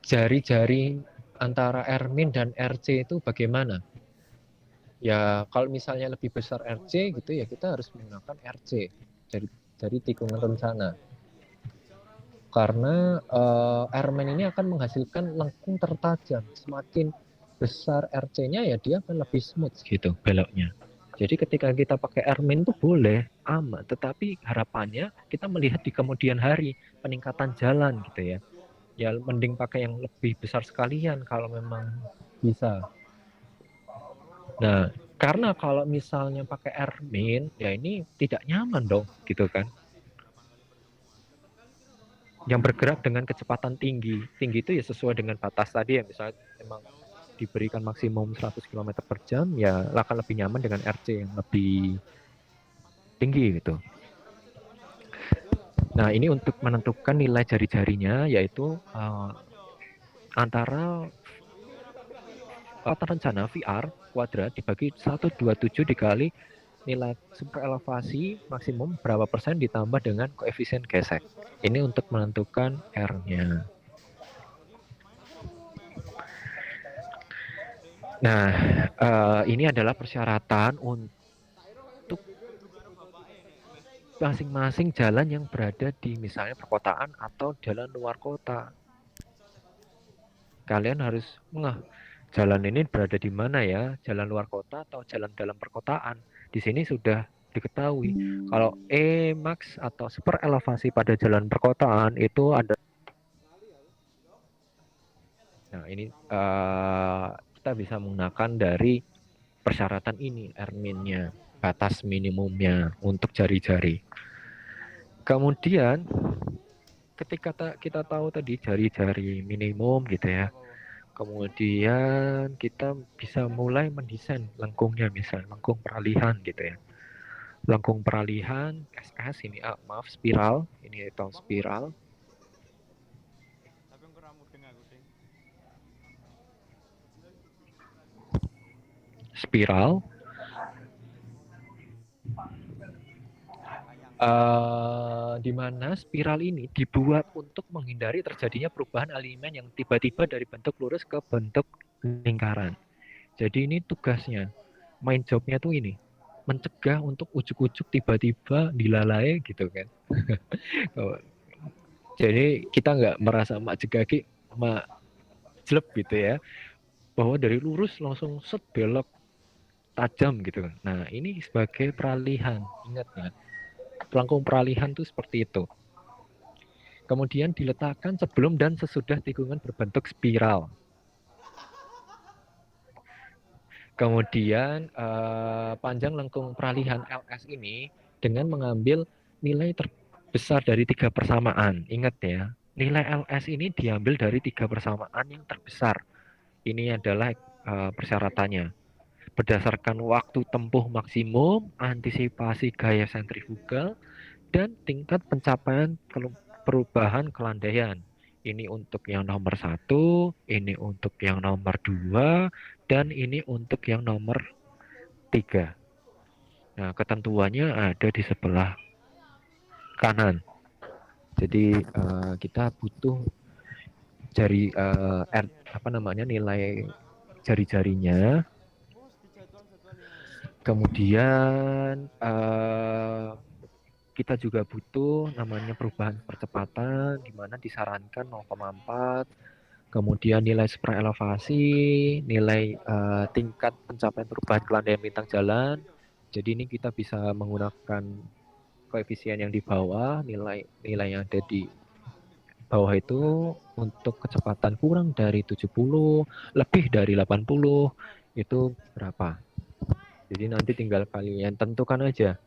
jari-jari antara R-min dan RC itu bagaimana. Ya, kalau misalnya lebih besar RC gitu ya kita harus menggunakan RC dari tikungan rencana. Karena R-min ini akan menghasilkan lengkung tertajam. Semakin besar RC-nya ya dia akan lebih smooth gitu beloknya. Jadi ketika kita pakai R-min itu boleh aman, tetapi harapannya kita melihat di kemudian hari peningkatan jalan gitu ya. Ya mending pakai yang lebih besar sekalian kalau memang bisa. Nah, karena kalau misalnya pakai R-min, ya ini tidak nyaman dong, gitu kan. Yang bergerak dengan kecepatan tinggi. Tinggi itu ya sesuai dengan batas tadi ya, misalnya memang diberikan maksimum 100 km per jam, ya akan lebih nyaman dengan RC yang lebih tinggi gitu. Nah, ini untuk menentukan nilai jari-jarinya, yaitu antara rencana VR kuadrat dibagi 127 dikali nilai super elevasi maksimum berapa persen ditambah dengan koefisien gesek. Ini untuk menentukan R-nya. Nah, ini adalah persyaratan untuk masing-masing jalan yang berada di misalnya perkotaan atau jalan luar kota. Kalian harus jalan ini berada di mana ya? Jalan luar kota atau jalan dalam perkotaan? Di sini sudah diketahui kalau max atau super elevasi pada jalan perkotaan itu ada. Nah, ini kita bisa menggunakan dari persyaratan ini R-min-nya, batas minimumnya untuk jari-jari. Kemudian ketika kita tahu tadi jari-jari minimum gitu ya, kemudian kita bisa mulai mendesain lengkungnya, misalnya lengkung peralihan gitu ya. Lengkung peralihan SS ini spiral, ini itu spiral. Spiral. Di mana spiral ini dibuat untuk menghindari terjadinya perubahan alignment yang tiba-tiba dari bentuk lurus ke bentuk lingkaran. Jadi ini tugasnya, main jobnya tuh ini, mencegah untuk ujuk-ujuk tiba-tiba dilalai gitu kan. Jadi kita nggak merasa mak jegaki, mak jelek gitu ya, bahwa dari lurus langsung set belok tajam gitu kan. Nah ini sebagai peralihan, ingat ya. Pelengkung peralihan itu seperti itu. Kemudian diletakkan sebelum dan sesudah tikungan berbentuk spiral. Kemudian panjang lengkung peralihan LS ini dengan mengambil nilai terbesar dari 3 persamaan. Ingat ya, nilai LS ini diambil dari 3 persamaan yang terbesar. Ini adalah persyaratannya. Berdasarkan waktu tempuh maksimum, antisipasi gaya sentrifugal, dan tingkat pencapaian perubahan kelandaian. Ini untuk yang nomor 1, ini untuk yang nomor 2, dan ini untuk yang nomor 3. Nah, ketentuannya ada di sebelah kanan. Jadi kita butuh nilai jari-jarinya. Kemudian kita juga butuh namanya perubahan percepatan, di mana disarankan 0,4. Kemudian nilai super elevasi, nilai tingkat pencapaian perubahan kelandaian bintang jalan. Jadi ini kita bisa menggunakan koefisien yang di bawah, nilai yang ada di bawah itu untuk kecepatan kurang dari 70, lebih dari 80, itu berapa. Jadi nanti tinggal kalian tentukan aja.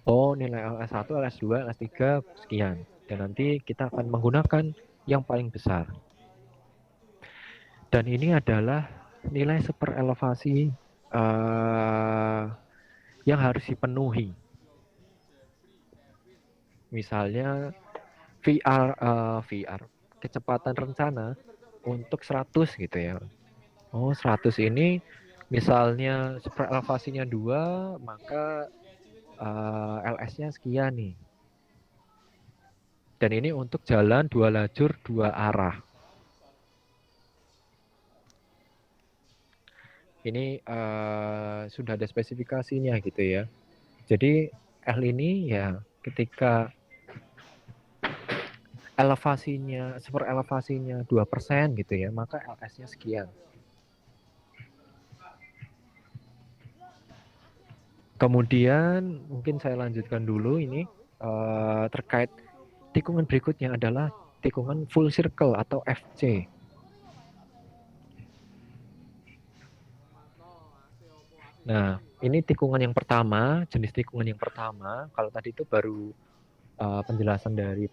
Oh, nilai LS1, LS2, LS3 sekian. Dan nanti kita akan menggunakan yang paling besar. Dan ini adalah nilai super elevasi yang harus dipenuhi. Misalnya VR kecepatan rencana untuk 100 gitu ya. Oh, 100 ini misalnya super elevasinya 2, maka LS-nya sekian nih. Dan ini untuk jalan 2 lajur 2 arah. Ini sudah ada spesifikasinya gitu ya. Jadi L ini ya ketika elevasinya, super elevasinya 2% gitu ya, maka LS-nya sekian. Kemudian mungkin saya lanjutkan dulu ini terkait tikungan berikutnya adalah tikungan full circle atau FC. Nah, ini tikungan yang pertama, jenis tikungan yang pertama. Kalau tadi itu baru penjelasan dari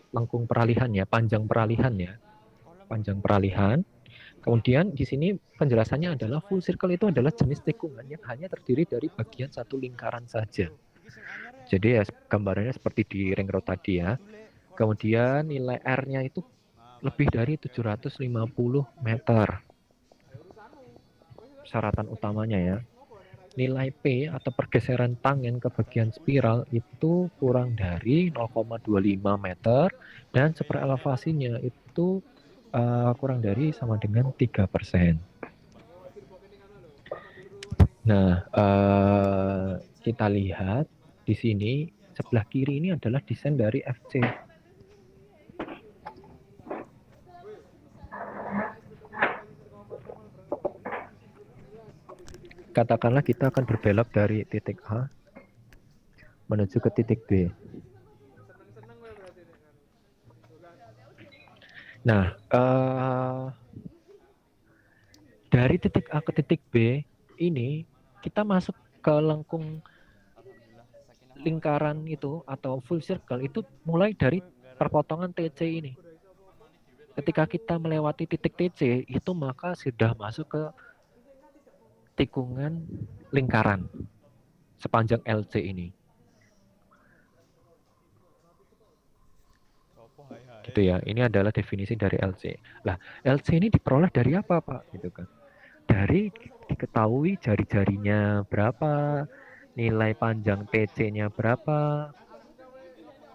lengkung peralihan ya, panjang peralihan ya, panjang peralihan. Kemudian di sini penjelasannya adalah full circle itu adalah jenis tikungan yang hanya terdiri dari bagian satu lingkaran saja. Jadi ya gambarannya seperti di ring road tadi ya. Kemudian nilai R-nya itu lebih dari 750 meter. Syaratan utamanya ya. Nilai P atau pergeseran tangen ke bagian spiral itu kurang dari 0,25 meter dan super elevasinya itu kurang dari sama dengan 3%. Nah, kita lihat di sini sebelah kiri ini adalah desain dari FC. Katakanlah kita akan berbelok dari titik A menuju ke titik B. Nah, dari titik A ke titik B ini kita masuk ke lengkung lingkaran itu atau full circle itu mulai dari perpotongan TC ini. Ketika kita melewati titik TC itu maka sudah masuk ke tikungan lingkaran sepanjang LC ini. Gitu ya. Ini adalah definisi dari LC. Lah, LC ini diperoleh dari apa, Pak? Gitu kan. Dari diketahui jari-jarinya berapa, nilai panjang TC-nya berapa,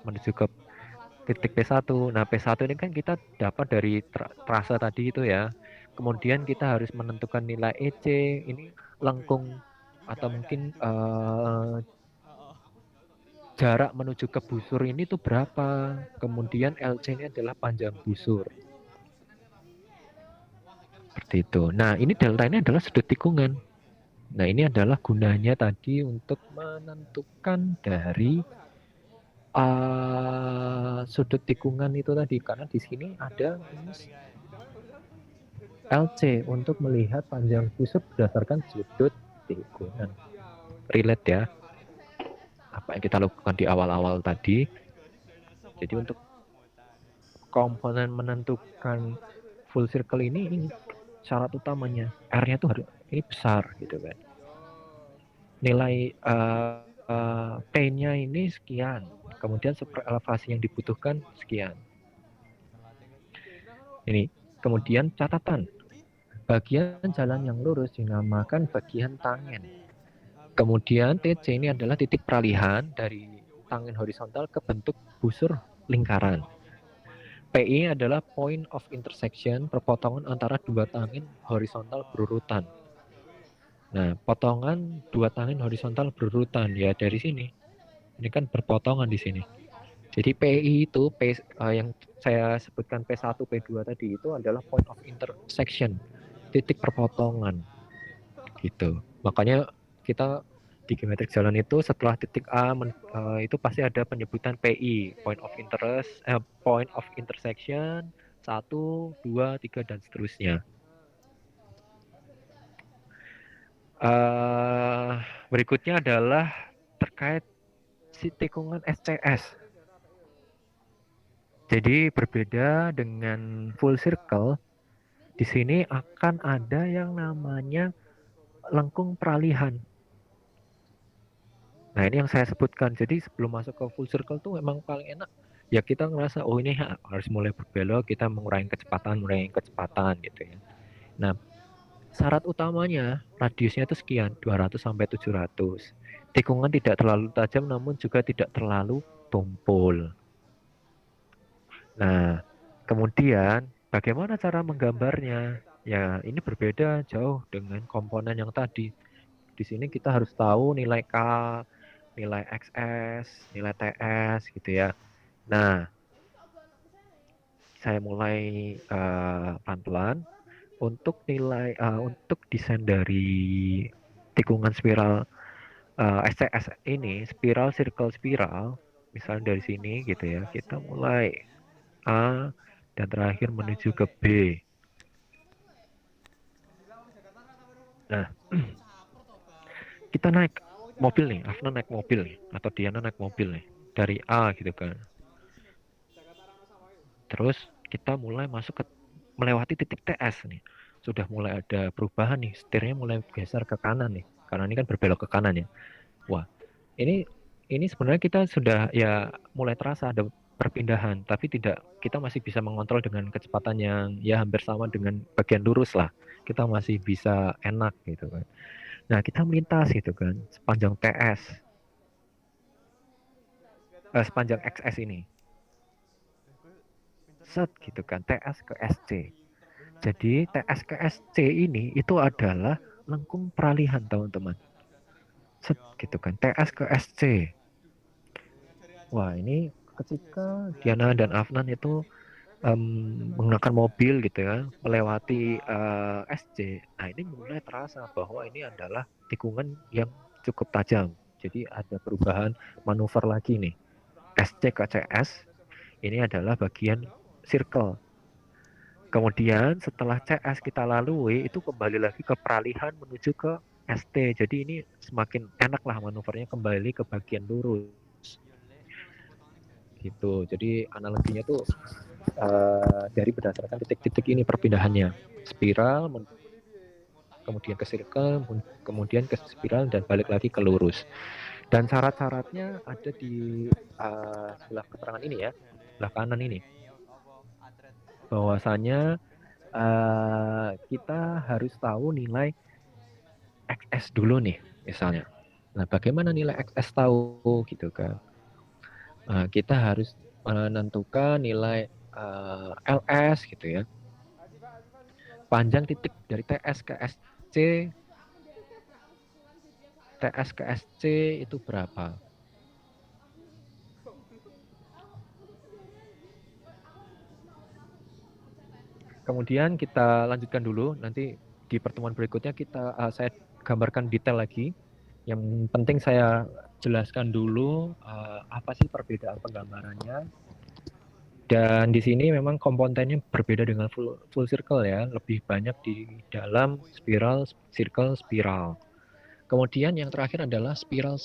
menuju ke titik P1. Nah, P1 ini kan kita dapat dari trase tadi itu ya. Kemudian kita harus menentukan nilai EC, ini lengkung atau mungkin jarak menuju ke busur ini tuh berapa. Kemudian LC ini adalah panjang busur. Seperti itu. Nah, ini delta ini adalah sudut tikungan. Nah, ini adalah gunanya tadi untuk menentukan dari sudut tikungan itu tadi, karena di sini ada LC untuk melihat panjang busur berdasarkan sudut tikungan. Relate ya, apa yang kita lakukan di awal-awal tadi. Jadi untuk komponen menentukan full circle ini syarat utamanya R-nya tuh harus ini besar gitu kan. Nilai P-nya ini sekian, kemudian super elevasi yang dibutuhkan sekian. Ini kemudian catatan, bagian jalan yang lurus dinamakan bagian tangen. Kemudian TC ini adalah titik peralihan dari tangen horizontal ke bentuk busur lingkaran. PI adalah point of intersection, perpotongan antara dua tangen horizontal berurutan. Nah, potongan dua tangen horizontal berurutan ya dari sini. Ini kan berpotongan di sini. Jadi PI itu yang saya sebutkan P1, P2 tadi itu adalah point of intersection, titik perpotongan. Gitu. Makanya kita di geometrik jalan itu setelah titik A itu pasti ada penyebutan PI, point of interest, point of intersection 1, 2, 3 dan seterusnya. Berikutnya adalah terkait si tikungan SCS. Jadi berbeda dengan full circle, di sini akan ada yang namanya lengkung peralihan. Nah, ini yang saya sebutkan. Jadi sebelum masuk ke full circle tuh memang paling enak ya kita ngerasa oh ini harus mulai berbelok, kita mengurangi kecepatan gitu ya. Nah, syarat utamanya radiusnya itu sekian, 200 sampai 700. tikungan tidak terlalu tajam namun juga tidak terlalu tumpul. Nah, kemudian bagaimana cara menggambarnya? Ya, ini berbeda jauh dengan komponen yang tadi. Di sini kita harus tahu nilai K, nilai XS, nilai TS gitu ya. Nah, saya mulai pelan-pelan untuk untuk desain dari tikungan spiral SCS ini, spiral circle spiral, misalnya dari sini gitu ya. Kita mulai A dan terakhir menuju ke B. Nah, kita naik mobil nih, Afna naik mobil nih, atau Diana naik mobil nih, dari A gitu kan. Terus kita mulai masuk ke melewati titik TS nih. Sudah mulai ada perubahan nih, setirnya mulai geser ke kanan nih. Karena ini kan berbelok ke kanan ya. Wah, ini sebenarnya kita sudah ya mulai terasa ada perpindahan, tapi tidak, kita masih bisa mengontrol dengan kecepatan yang ya hampir sama dengan bagian lurus lah. Kita masih bisa enak gitu kan. Nah, kita melintas gitu kan sepanjang TS, sepanjang XS ini. Set gitu kan, TS ke SC. Jadi TS ke SC ini itu adalah lengkung peralihan teman-teman. Set gitu kan, TS ke SC. Wah, ini ketika Diana dan Afnan itu menggunakan mobil gitu ya, melewati SC. Nah, ini mulai terasa bahwa ini adalah tikungan yang cukup tajam. Jadi ada perubahan manuver lagi nih. SC ke CS ini adalah bagian circle. Kemudian setelah CS kita lalui itu kembali lagi ke peralihan menuju ke ST. Jadi ini semakin enak lah manuvernya, kembali ke bagian lurus. Gitu. Jadi analoginya tuh dari berdasarkan titik-titik ini perpindahannya. Spiral, kemudian ke circle, kemudian ke spiral dan balik lagi ke lurus. Dan syarat-syaratnya ada di sebelah keterangan ini ya, sebelah kanan ini. Bahwasanya kita harus tahu nilai XS dulu nih misalnya. Nah, bagaimana nilai XS tahu gitu kan? Kita harus menentukan nilai LS gitu ya. Panjang titik dari TS ke SC, TS ke SC itu berapa? Kemudian kita lanjutkan dulu, nanti di pertemuan berikutnya saya gambarkan detail lagi. Yang penting saya jelaskan dulu apa sih perbedaan penggambarannya. Dan di sini memang komponennya berbeda dengan full circle ya, lebih banyak di dalam spiral, circle, spiral. Kemudian yang terakhir adalah spiral.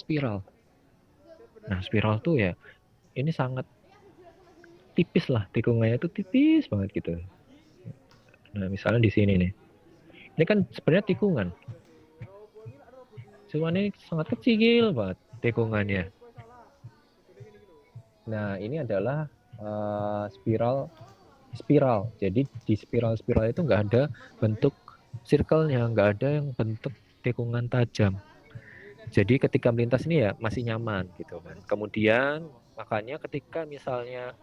Nah, spiral tuh ya ini sangat tipis lah, tikungannya itu tipis banget gitu. Nah, misalnya di sini nih. Ini kan sebenarnya tikungan. Cuman ini sangat kecil banget tikungannya. Nah, ini adalah spiral. Jadi di spiral itu nggak ada bentuk circle-nya, nggak ada yang bentuk tikungan tajam. Jadi ketika melintas ini ya masih nyaman gitu kan. Kemudian makanya ketika misalnya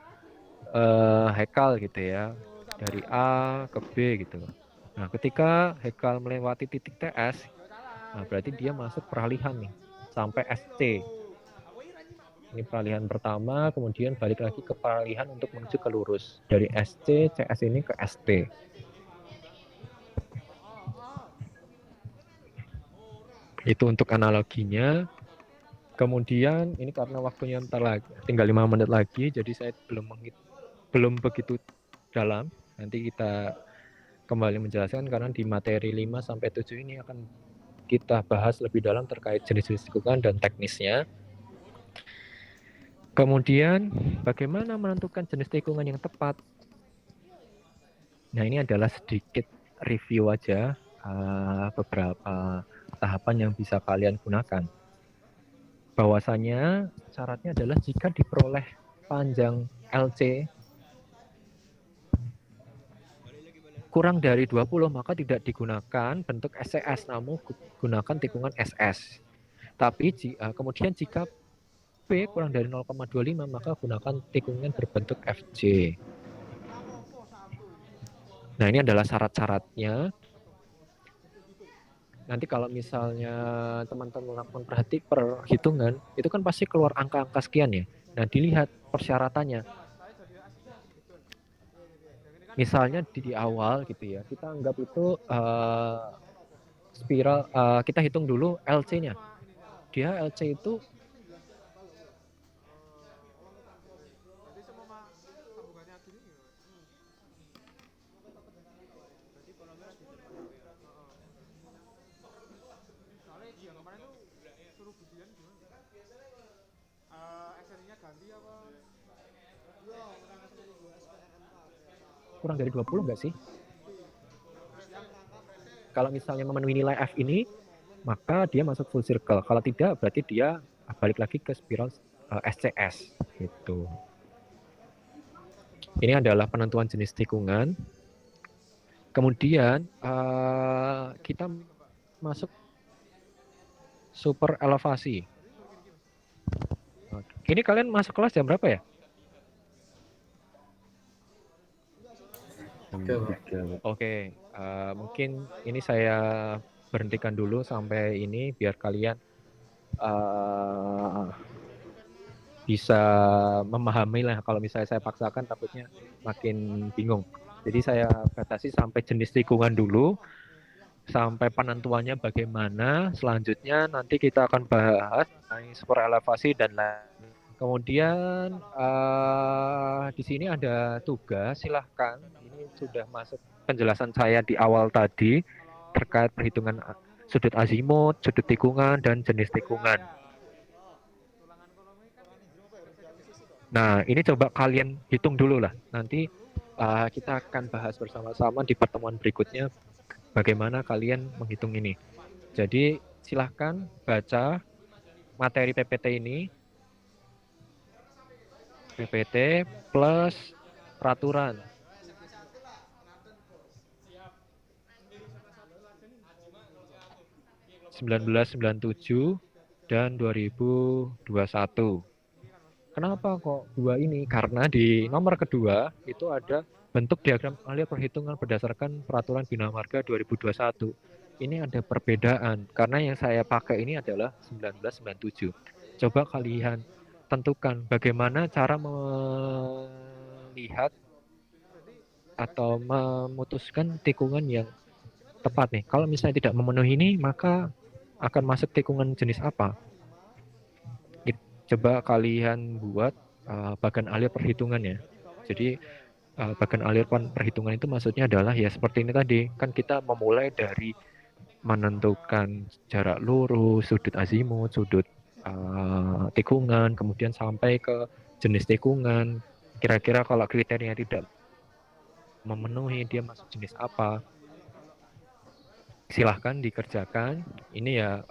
Hekal gitu ya, dari A ke B gitu. Nah, ketika Hekal melewati titik TS, nah berarti dia masuk peralihan nih sampai SC. Ini peralihan pertama, kemudian balik lagi ke peralihan untuk menuju ke lurus. Dari SC, CS ini ke ST. Itu untuk analoginya. Kemudian ini karena waktunya tinggal 5 menit lagi, jadi saya belum begitu dalam. Nanti kita kembali menjelaskan karena di materi 5 sampai 7 ini akan kita bahas lebih dalam terkait jenis-jenis tikungan dan teknisnya. Kemudian bagaimana menentukan jenis tikungan yang tepat? Nah, ini adalah sedikit review aja beberapa tahapan yang bisa kalian gunakan. Bahwasanya syaratnya adalah jika diperoleh panjang LC kurang dari 20 maka tidak digunakan bentuk SCS, namun gunakan tikungan SS. Tapi kemudian jika P kurang dari 0,25 maka gunakan tikungan berbentuk FJ. Nah, ini adalah syarat-syaratnya. Nanti kalau misalnya teman-teman melakukan perhitungan, itu kan pasti keluar angka-angka sekian ya. Nah, dilihat persyaratannya. Misalnya di awal gitu ya, kita anggap itu spiral, kita hitung dulu LC-nya. Dia LC itu kurang dari 20 enggak sih? Kalau misalnya memenuhi nilai F ini, maka dia masuk full circle. Kalau tidak, berarti dia balik lagi ke spiral SCS. Gitu. Ini adalah penentuan jenis tikungan. Kemudian kita masuk super elevasi. Ini kalian masuk kelas jam berapa ya? Oke, mungkin ini saya berhentikan dulu sampai ini biar kalian bisa memahami lah. Kalau misalnya saya paksakan takutnya makin bingung. Jadi saya batasi sampai jenis tikungan dulu, sampai penentuannya bagaimana. Selanjutnya nanti kita akan bahas super elevasi dan lain. Kemudian di sini ada tugas, silahkan. Ini sudah masuk penjelasan saya di awal tadi terkait perhitungan sudut azimut, sudut tikungan, dan jenis tikungan. Nah, ini coba kalian hitung dulu lah. Nanti kita akan bahas bersama-sama di pertemuan berikutnya bagaimana kalian menghitung ini. Jadi silahkan baca materi PPT ini. PPT plus peraturan. (1997) dan 2021. Kenapa kok dua ini? Karena di nomor kedua itu ada bentuk diagram alir perhitungan berdasarkan peraturan Bina Marga 2021. Ini ada perbedaan karena yang saya pakai ini adalah 1997. Coba kalian tentukan bagaimana cara melihat atau memutuskan tikungan yang tepat nih. Kalau misalnya tidak memenuhi ini, maka akan masuk tikungan jenis apa? Coba kalian buat bagan alir perhitungannya. Jadi bagan alir perhitungan itu maksudnya adalah ya seperti ini tadi. Kan kita memulai dari menentukan jarak lurus, sudut azimut, sudut tikungan, kemudian sampai ke jenis tikungan. Kira-kira kalau kriteria tidak memenuhi, dia masuk jenis apa? Silahkan dikerjakan. Ini ya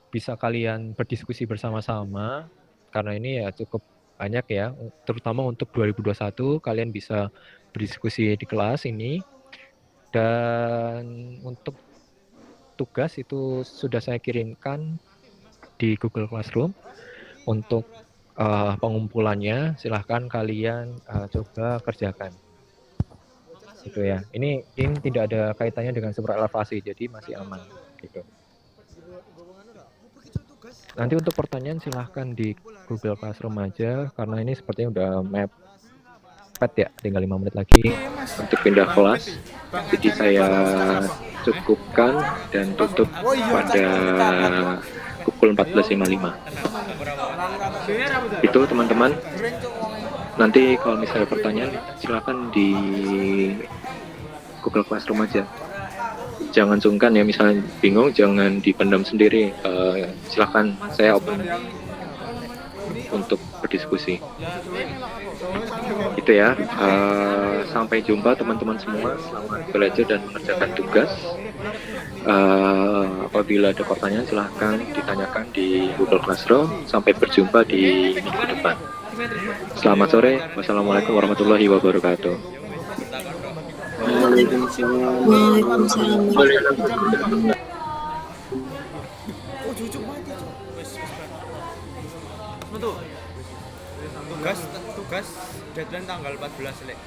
bisa kalian berdiskusi bersama-sama karena ini ya cukup banyak ya, terutama untuk 2021 kalian bisa berdiskusi di kelas ini. Dan untuk tugas itu sudah saya kirimkan di Google Classroom. Untuk pengumpulannya silahkan kalian coba kerjakan. Gitu ya. Ini tidak ada kaitannya dengan super elevasi, jadi masih aman gitu. Nanti untuk pertanyaan silahkan di Google Classroom aja karena ini sepertinya udah mepet ya, tinggal 5 menit lagi untuk pindah kelas. Jadi saya cukupkan dan tutup pada pukul 14.55. Itu teman-teman. Nanti kalau misalnya pertanyaan silahkan di Google Classroom aja. Jangan sungkan ya, misalnya bingung jangan dipendam sendiri. Silahkan, saya open untuk berdiskusi. Itu ya. Sampai jumpa teman-teman semua. Selamat belajar dan mengerjakan tugas. Apabila ada pertanyaan silahkan ditanyakan di Google Classroom. Sampai berjumpa di minggu depan. Selamat sore. Wassalamualaikum warahmatullahi wabarakatuh. Waalaikumsalam warahmatullahi wabarakatuh. cucuk mati, Cuk. Wis metu. Tugas deadline tanggal 14, Lek.